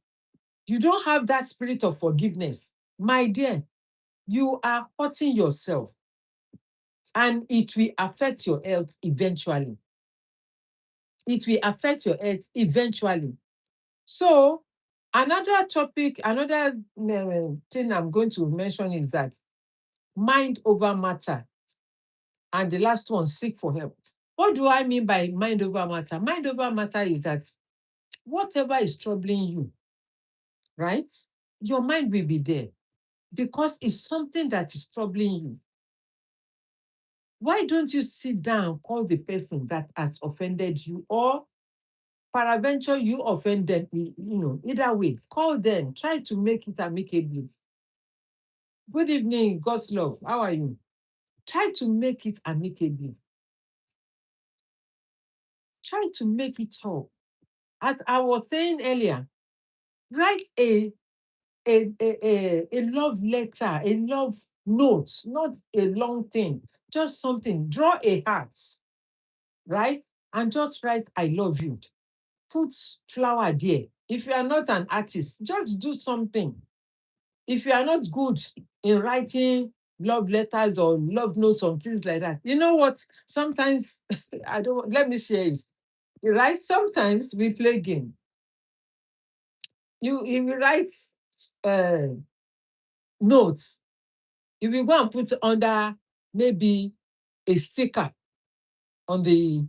you don't have that spirit of forgiveness. My dear, you are hurting yourself and it will affect your health eventually. It will affect your health eventually. So, another topic, another thing I'm going to mention is that mind over matter. And the last one, seek for help. What do I mean by mind over matter? Mind over matter is that whatever is troubling you, right? Your mind will be there because it's something that is troubling you. Why don't you sit down, call the person that has offended you, or peradventure you offend them, either way, call them, try to make it amicably. Good evening, God's love. How are you? Try to make it amicably. Try to make it talk. As I was saying earlier, write a love letter, a love note, not a long thing, just something. Draw a heart, right? And just write, I love you. Put flower there. If you are not an artist, just do something. If you are not good in writing love letters or love notes or things like that, you know what? Sometimes, let me share it. Right? Sometimes we play game. You write notes, if you go and put under maybe a sticker on the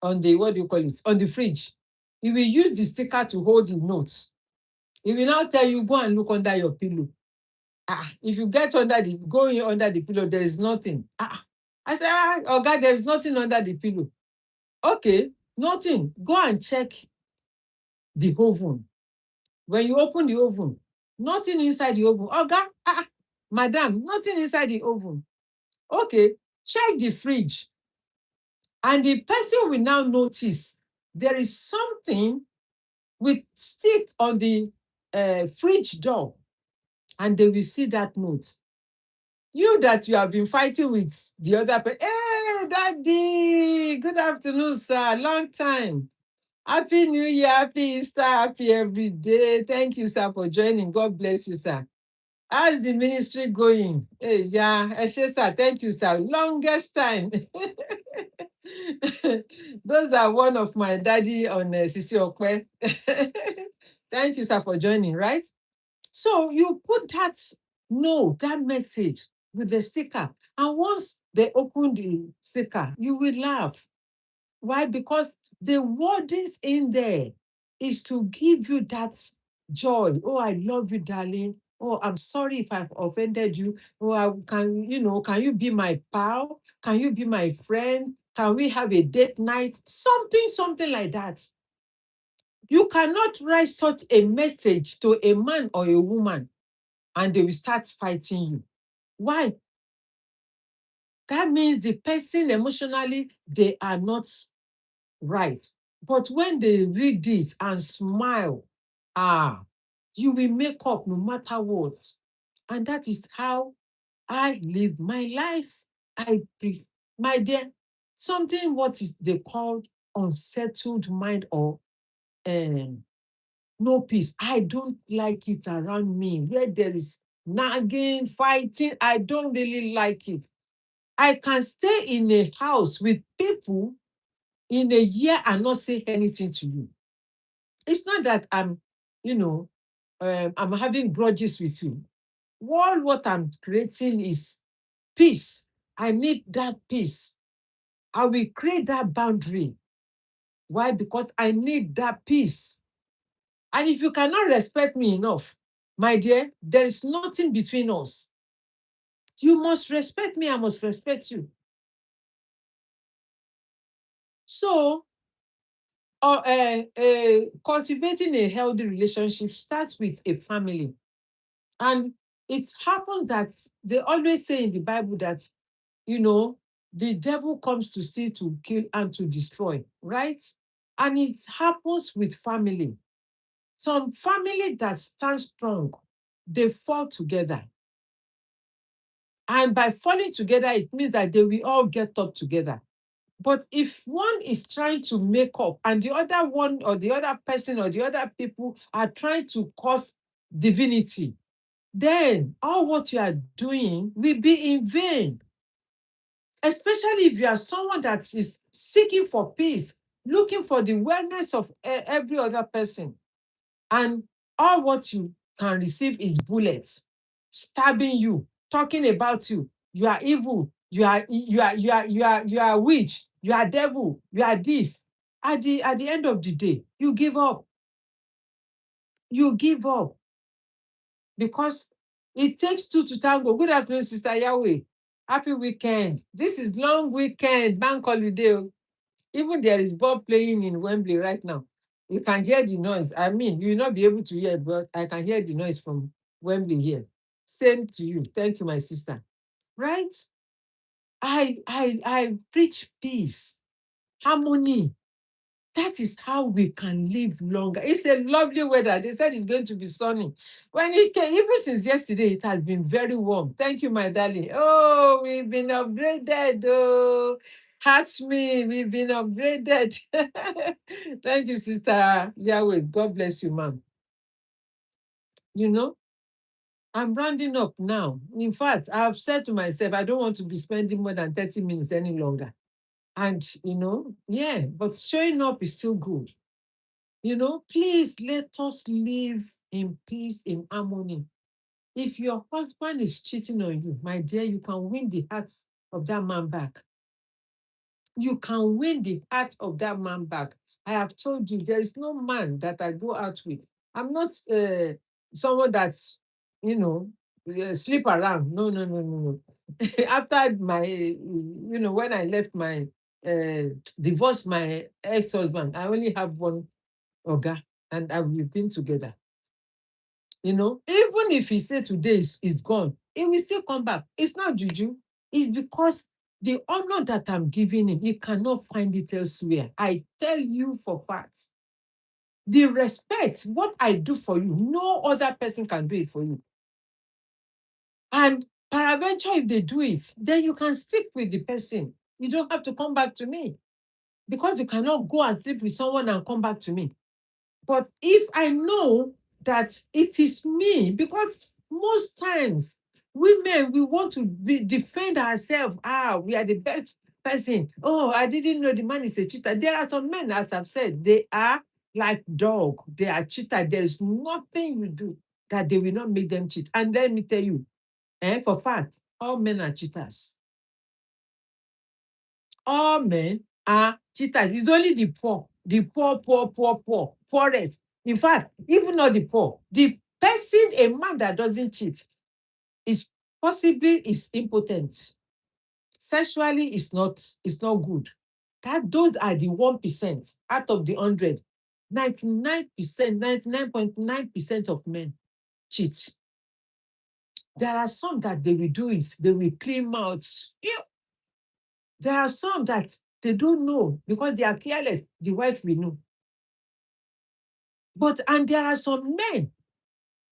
what do you call it, on the fridge, you will use the sticker to hold the notes. It will now tell you, go and look under your pillow. If you get go in under the pillow, there is nothing. I said, okay, there is nothing under the pillow. Okay, nothing. Go and check the oven. When you open the oven, nothing inside the oven. Oga, madam, nothing inside the oven. Okay, check the fridge. And the person will now notice there is something with stick on the fridge door, and they will see that note. You that you have been fighting with the other person, hey, daddy, good afternoon, sir, long time. Happy New Year, happy Easter, happy every day. Thank you, sir, for joining. God bless you, sir. How's the ministry going? Hey, yeah, sir, thank you, sir. Longest time. Those are one of my daddy on Sisi Okwe. Thank you, sir, for joining, right? So you put that message with the sticker. And once they open the sticker, you will laugh. Why? Because the wordings in there is to give you that joy. Oh, I love you, darling. Oh, I'm sorry if I've offended you. Oh, can you be my pal? Can you be my friend? Can we have a date night? Something like that. You cannot write such a message to a man or a woman and they will start fighting you. Why? That means the person emotionally, they are not right. But when they read it and smile, you will make up no matter what. And that is how I live my life. My dear, something what is they called unsettled mind or um, no peace. I don't like it around me where there is nagging, fighting. I don't really like it. I can stay in a house with people in a year and not say anything to you. It's not that you know, I'm having grudges with you. What I'm creating is peace. I need that peace. I will create that boundary. Why? Because I need that peace. And if you cannot respect me enough, my dear, there is nothing between us. You must respect me, I must respect you. So, cultivating a healthy relationship starts with a family. And it happens that they always say in the Bible that, you know, the devil comes to steal, to kill, and to destroy, right? And it happens with family. Some family that stand strong, they fall together. And by falling together, it means that they will all get up together. But if one is trying to make up and the other one or the other person or the other people are trying to cause divinity, then all what you are doing will be in vain. Especially if you are someone that is seeking for peace, looking for the wellness of every other person. And all what you can receive is bullets stabbing you, talking about you. You are evil. You are witch. You are devil. You are this. At the end of the day, you give up. You give up because it takes two to tango. Good afternoon, Sister Yahweh. Happy weekend. This is long weekend, bank holiday. Even there is ball playing in Wembley right now. You can hear the noise. I mean, you will not be able to hear, but I can hear the noise from Wembley here. Same to you. Thank you, my sister. Right? I preach peace, harmony. That is how we can live longer. It's a lovely weather. They said it's going to be sunny. When it came, even since yesterday, it has been very warm. Thank you, my darling. Oh, we've been upgraded. Oh, hats me. We've been upgraded. Thank you, Sister Yahweh. God bless you, ma'am. You know, I'm rounding up now. In fact, I've said to myself, I don't want to be spending more than 30 minutes any longer. And, yeah, but showing up is still good. Please let us live in peace, in harmony. If your husband is cheating on you, my dear, you can win the heart of that man back. You can win the heart of that man back. I have told you, there is no man that I go out with. I'm not someone that's, sleep around. No, no, no, no, no. After when I left divorced my ex-husband, I only have one Oga, and we've been together. Even if he say today is gone, he will still come back. It's not juju. It's because the honor that I'm giving him, he cannot find it elsewhere. I tell you for fact. The respect, what I do for you, no other person can do it for you. And peradventure, if they do it, then you can stick with the person. You don't have to come back to me because you cannot go and sleep with someone and come back to me. But if I know that it is me, because most times women, we want to defend ourselves. We are the best person. Oh, I didn't know the man is a cheater. There are some men, as I've said, they are like dog. They are cheater. There is nothing you do that they will not make them cheat. And let me tell you, for fact, all men are cheaters. All men are cheaters. It's only the poor, poorest. In fact, even not the poor, the person, a man that doesn't cheat, is possibly is impotent. Sexually, it's not good. Those are the 1% out of the 100. 99%, 99.9% of men cheat. There are some that they will do it, they will clean mouth. There are some that They don't know because they are careless. The wife will know. And there are some men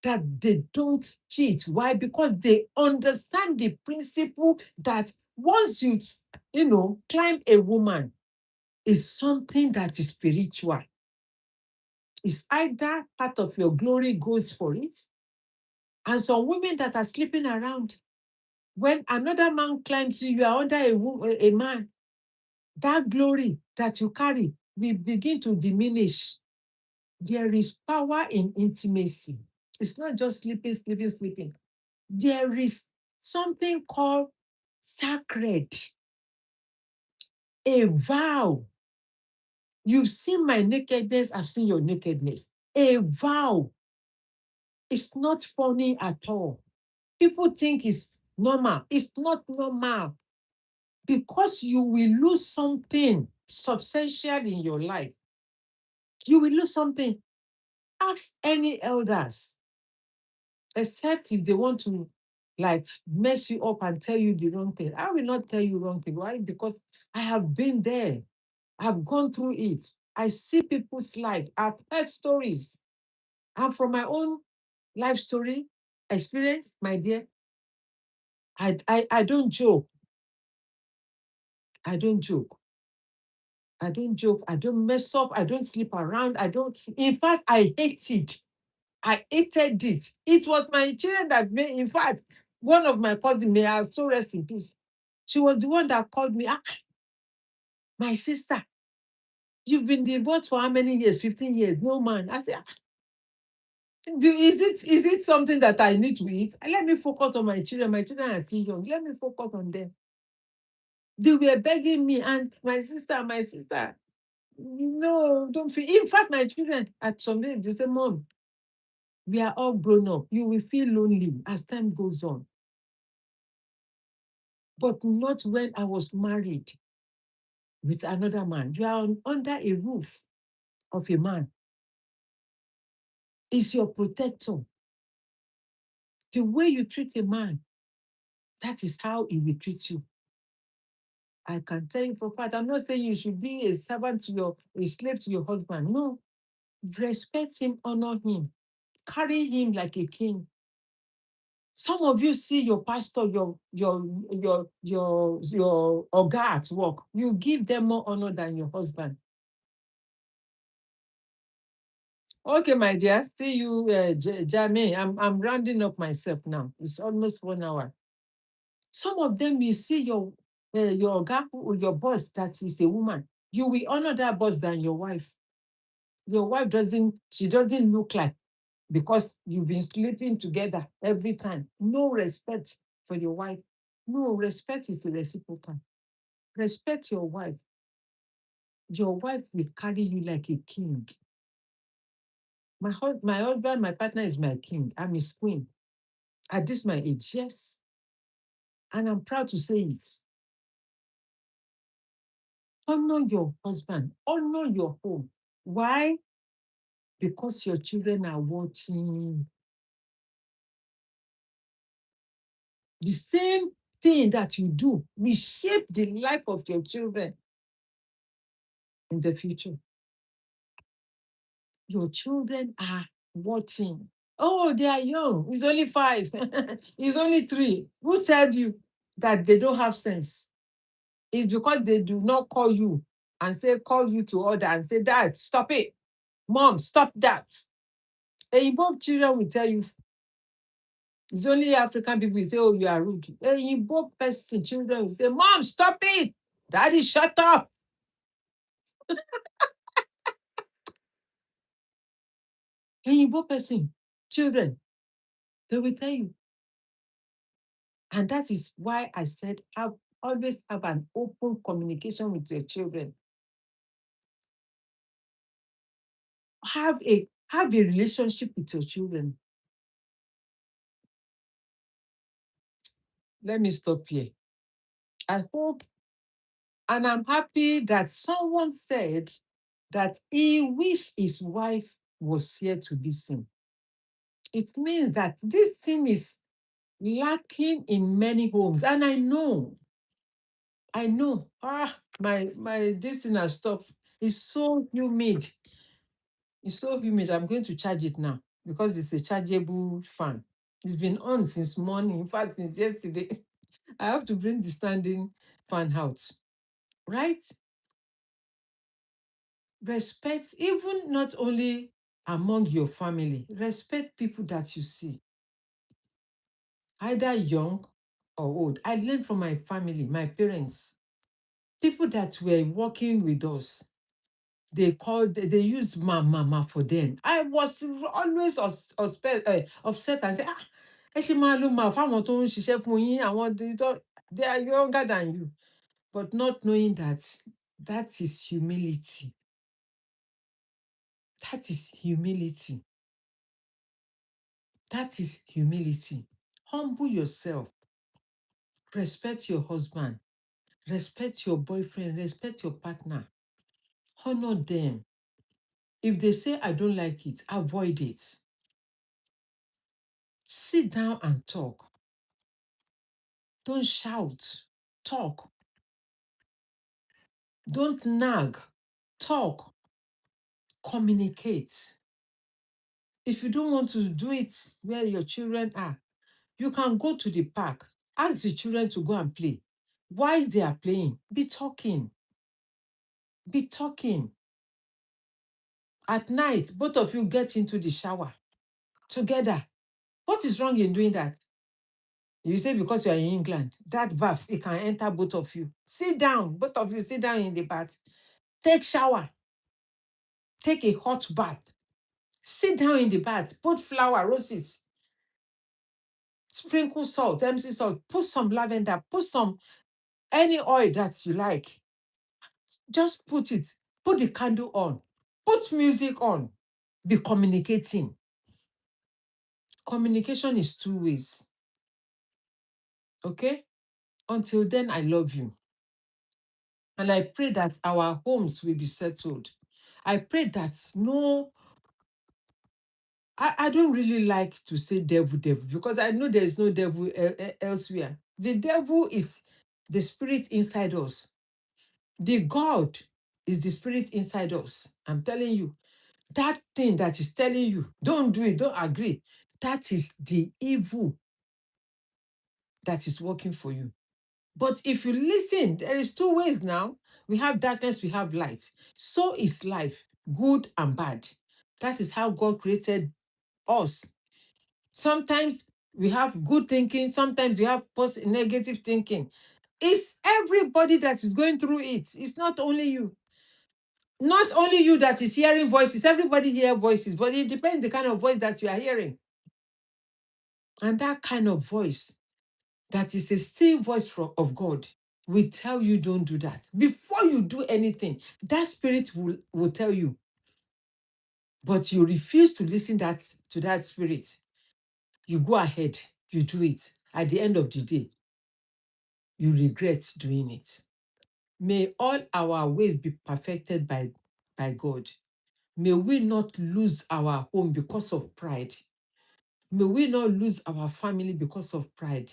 that they don't cheat. Why? Because they understand the principle that once you climb a woman, is something that is spiritual. It's either part of your glory goes for it. And some women that are sleeping around, when another man climbs you, you are under a man, that glory that you carry will begin to diminish. There is power in intimacy. It's not just sleeping, sleeping, sleeping. There is something called sacred, a vow. You've seen my nakedness, I've seen your nakedness. A vow. It's not funny at all. People think it's normal. It's not normal because you will lose something substantial in your life. You will lose something. Ask any elders, except if they want to like mess you up and tell you the wrong thing. I will not tell you wrong thing. Why? Because I have been there. I've gone through it. I see people's life. I've heard stories. And from my own life story experience, my dear, I don't joke. I don't joke. I don't joke. I don't mess up. I don't sleep around. In fact, I hated. I hated it. It was my children that made, in fact, one of my cousins, may I so rest in peace. She was the one that called me, my sister, you've been divorced for how many years? 15 years. No man. I said, is it something that I need to eat? Let me focus on my children. My children are still young. Let me focus on them. They were begging me, and my sister, no, don't feel. In fact, my children at some day, they say, Mom, we are all grown up. You will feel lonely as time goes on. But not when I was married with another man. You are under a roof of a man. Is your protector. The way you treat a man, that is how he will treat you. I can tell you for fact, I'm not saying you should be a servant a slave to your husband. No. Respect him, honor him, carry him like a king. Some of you see your pastor, your oga at work. You give them more honor than your husband. Okay, my dear. See you, Jamie. I'm rounding up myself now. It's almost 1 hour. Some of them, you see your oga, your boss that is a woman. You will honor that boss than your wife. Your wife doesn't look like, because you've been sleeping together every time. No respect for your wife. No, respect is reciprocal. Respect your wife. Your wife will carry you like a king. My husband, my partner is my king. I'm his queen. At this my age, yes. And I'm proud to say it. Honor your husband. Honor your home. Why? Because your children are watching. The same thing that you do will shape the life of your children in the future. Your children are watching. Oh, they are young. It's only 5. It's only 3. Who said you that they don't have sense? It's because they do not call you and call you to order and say, Dad, stop it. Mom, stop that. And both children will tell you, it's only African people who say, oh, you are rude. And both person, children will say, Mom, stop it. Daddy, shut up. And both person, children, they will tell you. And that is why I said, always have an open communication with your children. Have a relationship with your children. Let me stop here. I hope, and I'm happy that someone said that he wished his wife was here to listen. It means that this thing is lacking in many homes. And I know I know. My this thing has stopped. It's so humid. It's so humid. I'm going to charge it now because it's a chargeable fan. It's been on since morning. In fact, since yesterday. I have to bring the standing fan out. Right? Respect, even not only among your family, respect people that you see, either young or old. I learned from my family, my parents, people that were working with us. They used mama for them. I was always upset and say, ẹ ṣe máa ló máa fáwọn tó ń ṣiṣẹ́ fún yín, they are younger than you. But not knowing that is humility. That is humility. That is humility. Humble yourself. Respect your husband. Respect your boyfriend. Respect your partner. Honor them. If they say, I don't like it, avoid it. Sit down and talk. Don't shout. Talk. Don't nag. Talk. Communicate. If you don't want to do it where your children are, you can go to the park. Ask the children to go and play. While they are playing, be talking. Be talking. At night, both of you get into the shower together. What is wrong in doing that? You say because you are in England, that bath, it can enter both of you. Sit down, both of you sit down in the bath. Take shower. Take a hot bath. Sit down in the bath. Put flower, roses. Sprinkle salt, MC salt. Put some lavender. Put some, any oil that you like. Just put it. Put the candle on. Put music on. Be communicating. Communication is two ways. Okay? Until then, I love you. And I pray that our homes will be settled. I pray that I don't really like to say devil, because I know there is no devil elsewhere. The devil is the spirit inside us. The God is the spirit inside us. I'm telling you, that thing that is telling you, don't do it, don't agree, that is the evil that is working for you. But if you listen, there is two ways now. We have darkness, we have light. So is life, good and bad. That is how God created us. Sometimes we have good thinking, sometimes we have negative thinking. It's everybody that is going through it. It's not only you. Not only you that is hearing voices, everybody hear voices, but it depends the kind of voice that you are hearing. And that kind of voice, that is a still voice of God, will tell you don't do that. Before you do anything, that spirit will tell you. But you refuse to listen to that spirit. You go ahead, you do it. At the end of the day, you regret doing it. May all our ways be perfected by God. May we not lose our home because of pride. May we not lose our family because of pride.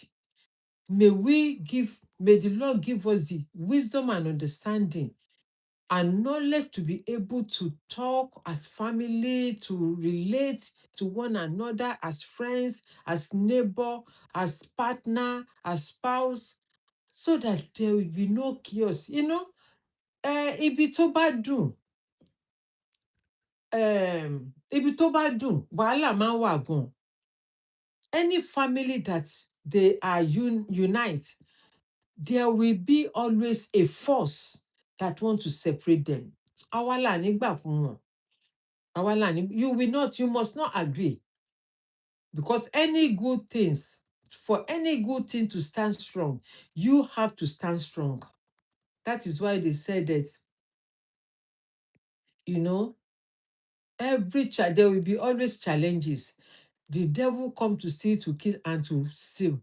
May the Lord give us the wisdom and understanding and knowledge to be able to talk as family, to relate to one another as friends, as neighbor, as partner, as spouse, so that there will be no chaos. Ibi tó bá dùn, wàhálà máa ń wà gan. Any family that they are unite, there will be always a force that want to separate them. Àwa là nígbà fún wọn. You must not agree. Because for any good thing to stand strong, you have to stand strong. That is why they said that, there will be always challenges. The devil come to steal, to kill, and to steal.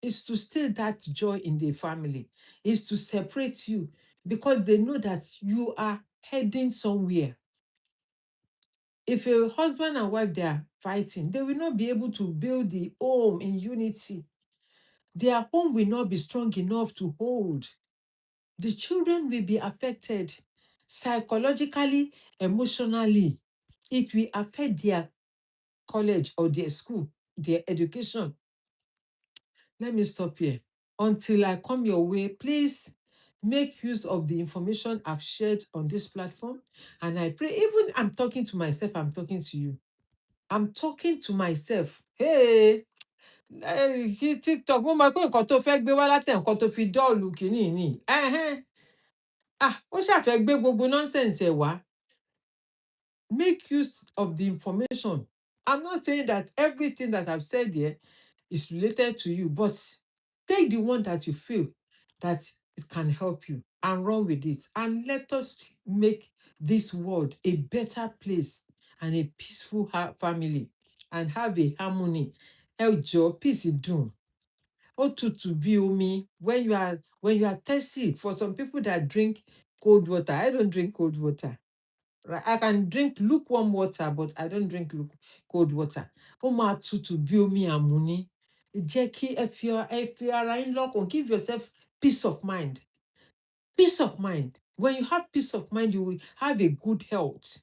It's to steal that joy in the family. It's to separate you because they know that you are heading somewhere. If a husband and wife, they are fighting, they will not be able to build the home in unity. Their home will not be strong enough to hold. The children will be affected psychologically, emotionally. It will affect their college or their school, their education. Let me stop here. Until I come your way, please make use of the information I've shared on this platform. And I pray, even I'm talking to myself, I'm talking to you. I'm talking to myself. Hey, TikTok, mo mọ̀ pé nǹkan tó fẹ́ gbé wá látẹ̀ nǹkan tó fi dọ́ọ̀lù kìíní ni. Ó ṣàfẹ́ gbé gbogbo nonsense ẹ̀ wá. Make use of the information. I'm not saying that everything that I've said here is related to you, but take the one that you feel that it can help you and run with it. And let us make this world a better place and a peaceful family and have a harmony. Ẹ peace dùn. Ó tutù bí omi. When you are thirsty, for some people that drink cold water, I don't drink cold water. Right? I can drink lukewarm water, but I don't drink cold water. Ó máa tutù bí omi àmú ni. Jẹ́ kí ẹ fi ara yín lọ́kàn. Give yourself peace of mind. Peace of mind. When you have peace of mind, you will have a good health.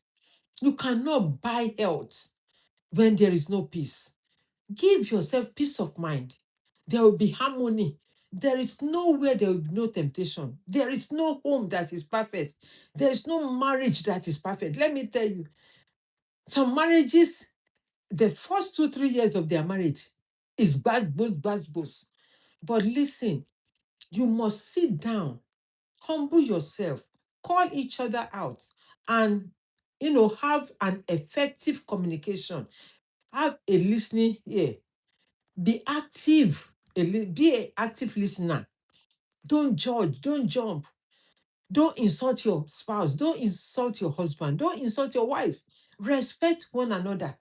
You cannot buy health when there is no peace. Give yourself peace of mind. There will be harmony. There is nowhere there will be no temptation. There is no home that is perfect. There is no marriage that is perfect. Let me tell you, some marriages, the first 2-3 years of their marriage is bad, boss. But listen, you must sit down, humble yourself, call each other out, and have an effective communication. Have a listening ear. Be active. Be an active listener. Don't judge. Don't jump. Don't insult your spouse. Don't insult your husband. Don't insult your wife. Respect one another,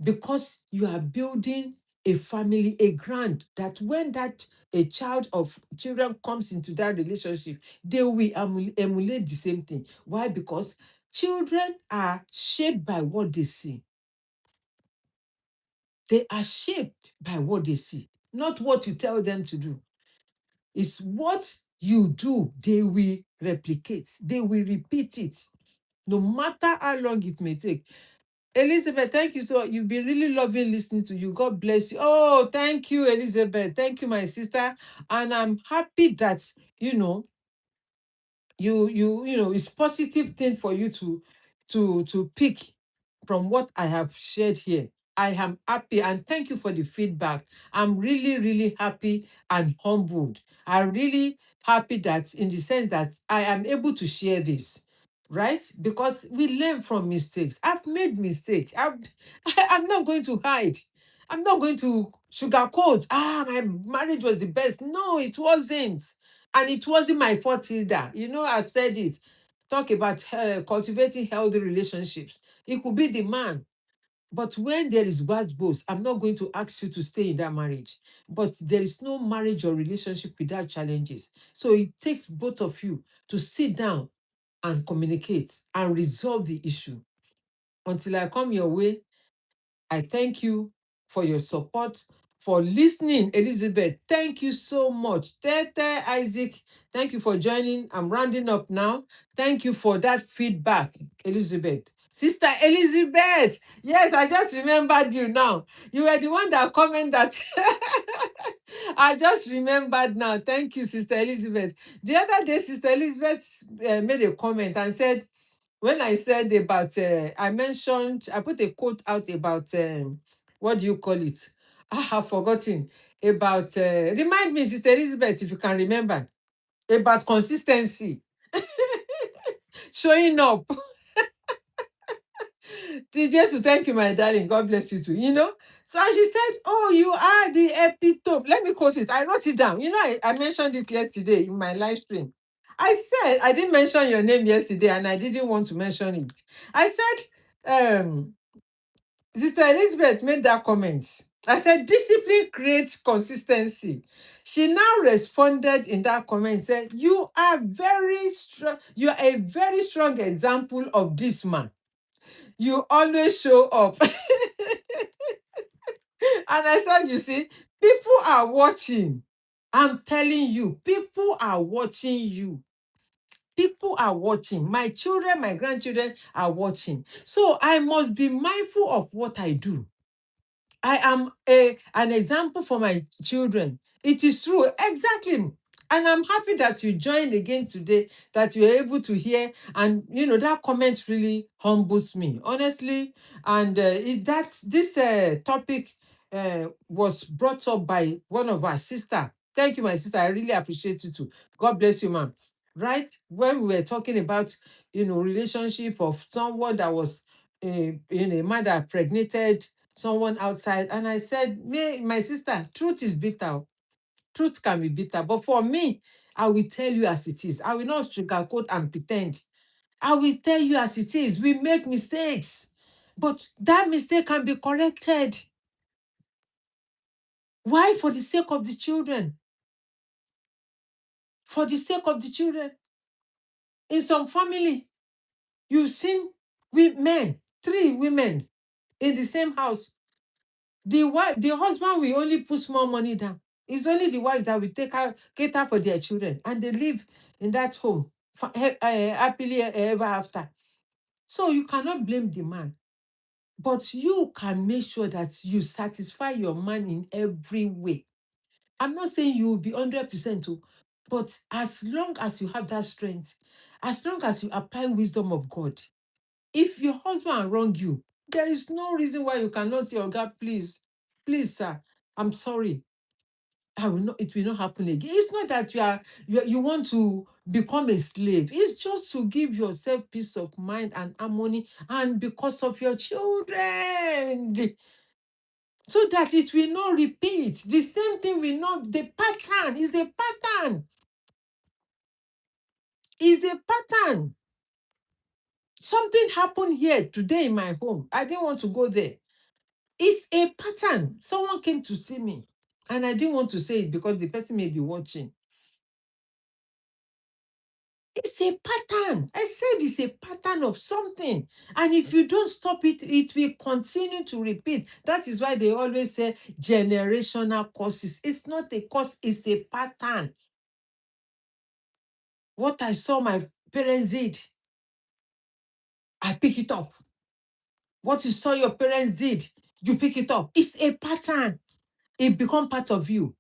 because you are building a family, a grand, that when a child of children comes into that relationship, they will emulate the same thing. Why? Because children are shaped by what they see. They are shaped by what they see, not what you tell them to do. It's what you do, they will replicate, they will repeat it, no matter how long it may take. Elizabeth, thank you. So you've been really loving listening to you. God bless you. Oh, thank you, Elizabeth. Thank you, my sister. And I'm happy that, it's positive thing for you to pick from what I have shared here. I am happy, and thank you for the feedback. I'm really, really happy and humbled. I'm really happy that, in the sense that I am able to share this, right? Because we learn from mistakes. I've made mistakes. I'm not going to hide. I'm not going to sugarcoat. My marriage was the best. No, it wasn't. And it wasn't my fault either. I've said it. Talk about cultivating healthy relationships. It could be the man. But when there is bad both, I'm not going to ask you to stay in that marriage. But there is no marriage or relationship without challenges. So it takes both of you to sit down and communicate and resolve the issue. Until I come your way, I thank you for your support, for listening. Elizabeth, thank you so much. Tete, Isaac, thank you for joining. I'm rounding up now. Thank you for that feedback, Elizabeth. Sister Elizabeth, yes, I just remembered you now. You were the one that commented that. I just remembered now. Thank you, Sister Elizabeth. The other day, Sister Elizabeth made a comment and said, when I said about, I put a quote out about, what do you call it? I've forgotten. About, remind me, Sister Elizabeth, if you can remember, about consistency, showing up. TJ, thank you, my darling. God bless you too. So she said, oh, you are the epitome. Let me quote it. I wrote it down. I mentioned it yesterday in my live stream. I said, I didn't mention your name yesterday, and I didn't want to mention it. I said, Sister Elizabeth made that comment. I said, discipline creates consistency. She now responded in that comment, said, you are very strong. You are a very strong example of this man. You always show up. And I said, you see, people are watching. I'm telling you, people are watching you. people are watching. My children, my grandchildren are watching. So I must be mindful of what I do. I am an example for my children. It is true. Exactly. And I'm happy that you joined again today, that you're able to hear. And, that comment really humbles me, honestly. And this topic was brought up by one of our sister. Thank you, my sister. I really appreciate you too. God bless you, ma'am. Right? When we were talking about, relationship of someone that was, a man that impregnated someone outside, and I said, my sister, truth is bitter. Truth can be bitter, but for me, I will tell you as it is. I will not sugarcoat and pretend. I will tell you as it is. We make mistakes, but that mistake can be corrected. Why? For the sake of the children. For the sake of the children. In some family, you've seen men, 3 women in the same house. The husband will only put small money down. It's only the wife that will cater for their children, and they live in that home happily ever after. So you cannot blame the man, but you can make sure that you satisfy your man in every way. I'm not saying you will be 100%, but as long as you have that strength, as long as you apply wisdom of God, if your husband wrong you, there is no reason why you cannot say, "Oh God, please, sir, I'm sorry. It will not happen again." It's not that you want to become a slave. It's just to give yourself peace of mind and harmony, and because of your children, so that it will not repeat. The same thing will not. The pattern is a pattern. Is a pattern. Something happened here today in my home. I didn't want to go there. It's a pattern. Someone came to see me, and I didn't want to say it because the person may be watching. It's a pattern. I said it's a pattern of something. And if you don't stop it, it will continue to repeat. That is why they always say generational curses. It's not a curse, it's a pattern. What I saw my parents did, I pick it up. What you saw your parents did, you pick it up. It's a pattern. It becomes part of you.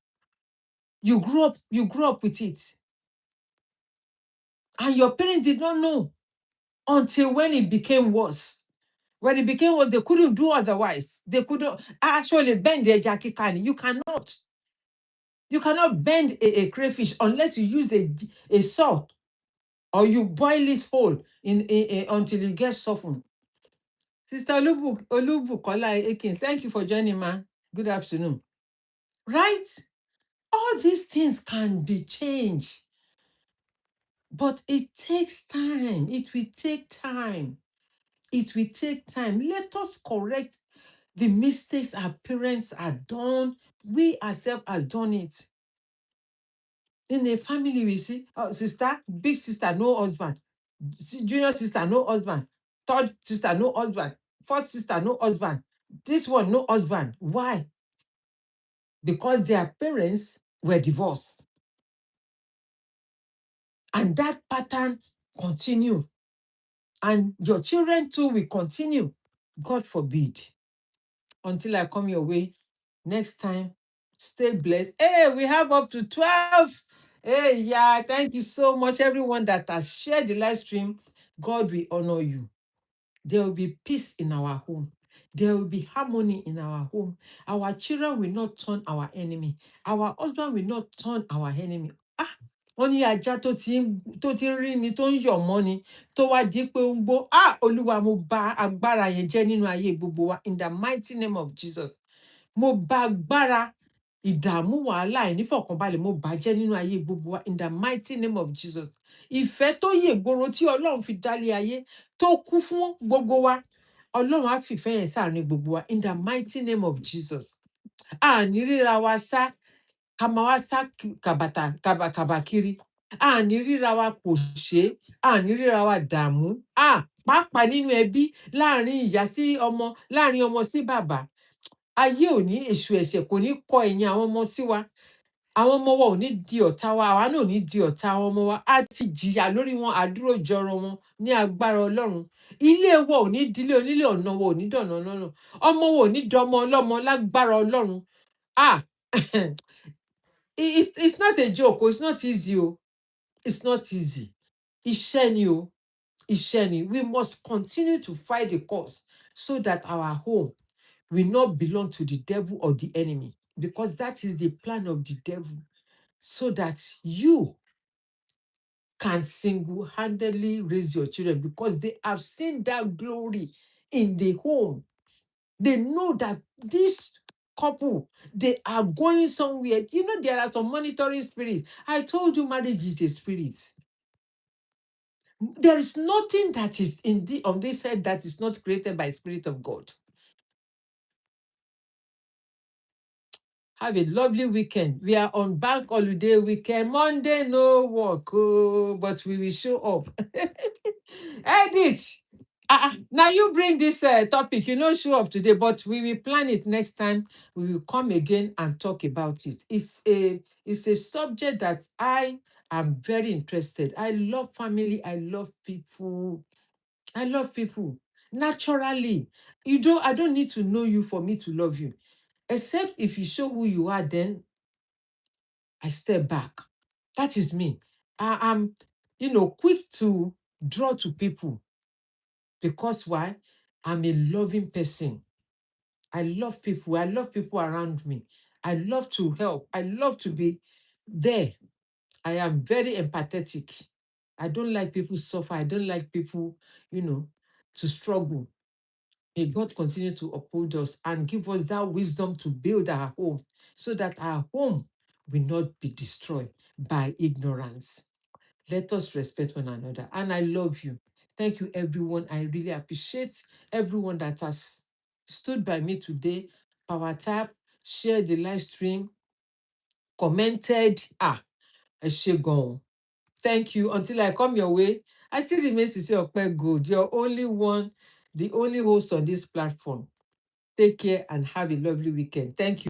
You grew up with it. And your parents did not know until when it became worse. When it became worse, they couldn't do otherwise. They couldn't actually bend their jackie can. You cannot. You cannot bend a crayfish unless you use a saw, or you boil it whole until it gets softened. Sister Olubukola Akin, thank you for joining, ma. Good afternoon. Right? All these things can be changed, but it takes time. It will take time. It will take time. Let us correct the mistakes our parents have done. We ourselves have done it. In a family, we see sister, big sister, no husband. Junior sister, no husband. Third sister, no husband. Fourth sister, no husband. This one, no husband. Why? Because their parents were divorced. And that pattern continue. And your children too will continue. God forbid. Until I come your way next time, stay blessed. Hey, we have up to 12. Hey, yeah, thank you so much, everyone that has shared the live stream. God will honor you. There will be peace in our home. There will be harmony in our home. Our children will not turn our enemy. Our husband will not turn our enemy. Wọ́n ní ajá tó ti ń rí ni tó ń yọ̀ mọ́ ni tó wá di pé ó ń gbó. Olúwa, mo bà agbára yẹn jẹ́ nínú ayé gbogbo wa in the mighty name of Jesus. Mo bà agbára ìdààmú wàhálà ìnífọ̀kànbalẹ̀ mo bàjẹ́ nínú ayé gbogbo wa in the mighty name of Jesus. Ìfẹ́ tó yè gboro tí Ọlọ́run fi dálé ayé tó kú fún gbogbo wa, Ọlọ́run á fìfẹ́ yẹn sáàrin gbogbo wa in the mighty name of Jesus. Àní ríra wa sá, ká máa wá sá kàbàkàbà kiri. Àní ríra wa pòṣé, àní ríra wa dààmú. Pàápàá nínú ẹbí, láàrin ìyá sí ọmọ, láàrin ọmọ sí bàbá. Ayé ò ní èṣù ẹ̀ṣẹ̀ kò ní kọ ẹ̀yìn àwọn ọmọ sí wa. Àwọn ọmọ wa ò ní di ọ̀tá wa, àwa náà ò ní di ọ̀tá àwọn ọmọ wa. A ti jìyà lórí wọn, àdúró jọrọ wọn ní agbára Ọlọ́run. Ilé wa ò ní dílé onílé, ọ̀nà wa ò ní dọ̀nà ọlọ́nà. Ọmọ wa ò ní dọmọ ọlọ́mọ lágbára Ọlọ́run. Ah, it's not a joke. It's not easy. It's not easy. Iṣẹ́ ni o. Iṣẹ́ ni. We must continue to fight the cause so that our home will not belong to the devil or the enemy, because that is the plan of the devil, so that you can single-handedly raise your children, because they have seen that glory in the home. They know that this couple, they are going somewhere. You know, there are some monitoring spirits. I told you marriage is a spirit. There is nothing that is on this earth that is not created by the Spirit of God. Have a lovely weekend. We are on bank holiday weekend. Monday, no work, but we will show up. Edith, now you bring this topic. You know, show up today, but we will plan it next time. We will come again and talk about it. It's a subject that I am very interested. I love family. I love people. I love people naturally. I don't need to know you for me to love you. Except if you show who you are, then I step back. That is me. I'm, quick to draw to people, because why? I'm a loving person. I love people. I love people around me. I love to help. I love to be there. I am very empathetic. I don't like people suffer. I don't like people, to struggle. May God continue to uphold us and give us that wisdom to build our home, so that our home will not be destroyed by ignorance. Let us respect one another. And I love you. Thank you, everyone. I really appreciate everyone that has stood by me today. Power tap, shared the live stream, commented. A ṣé gan. Thank you. Until I come your way, I still remain Sisi Ope Gold, your only one, the only host on this platform. Take care and have a lovely weekend. Thank you.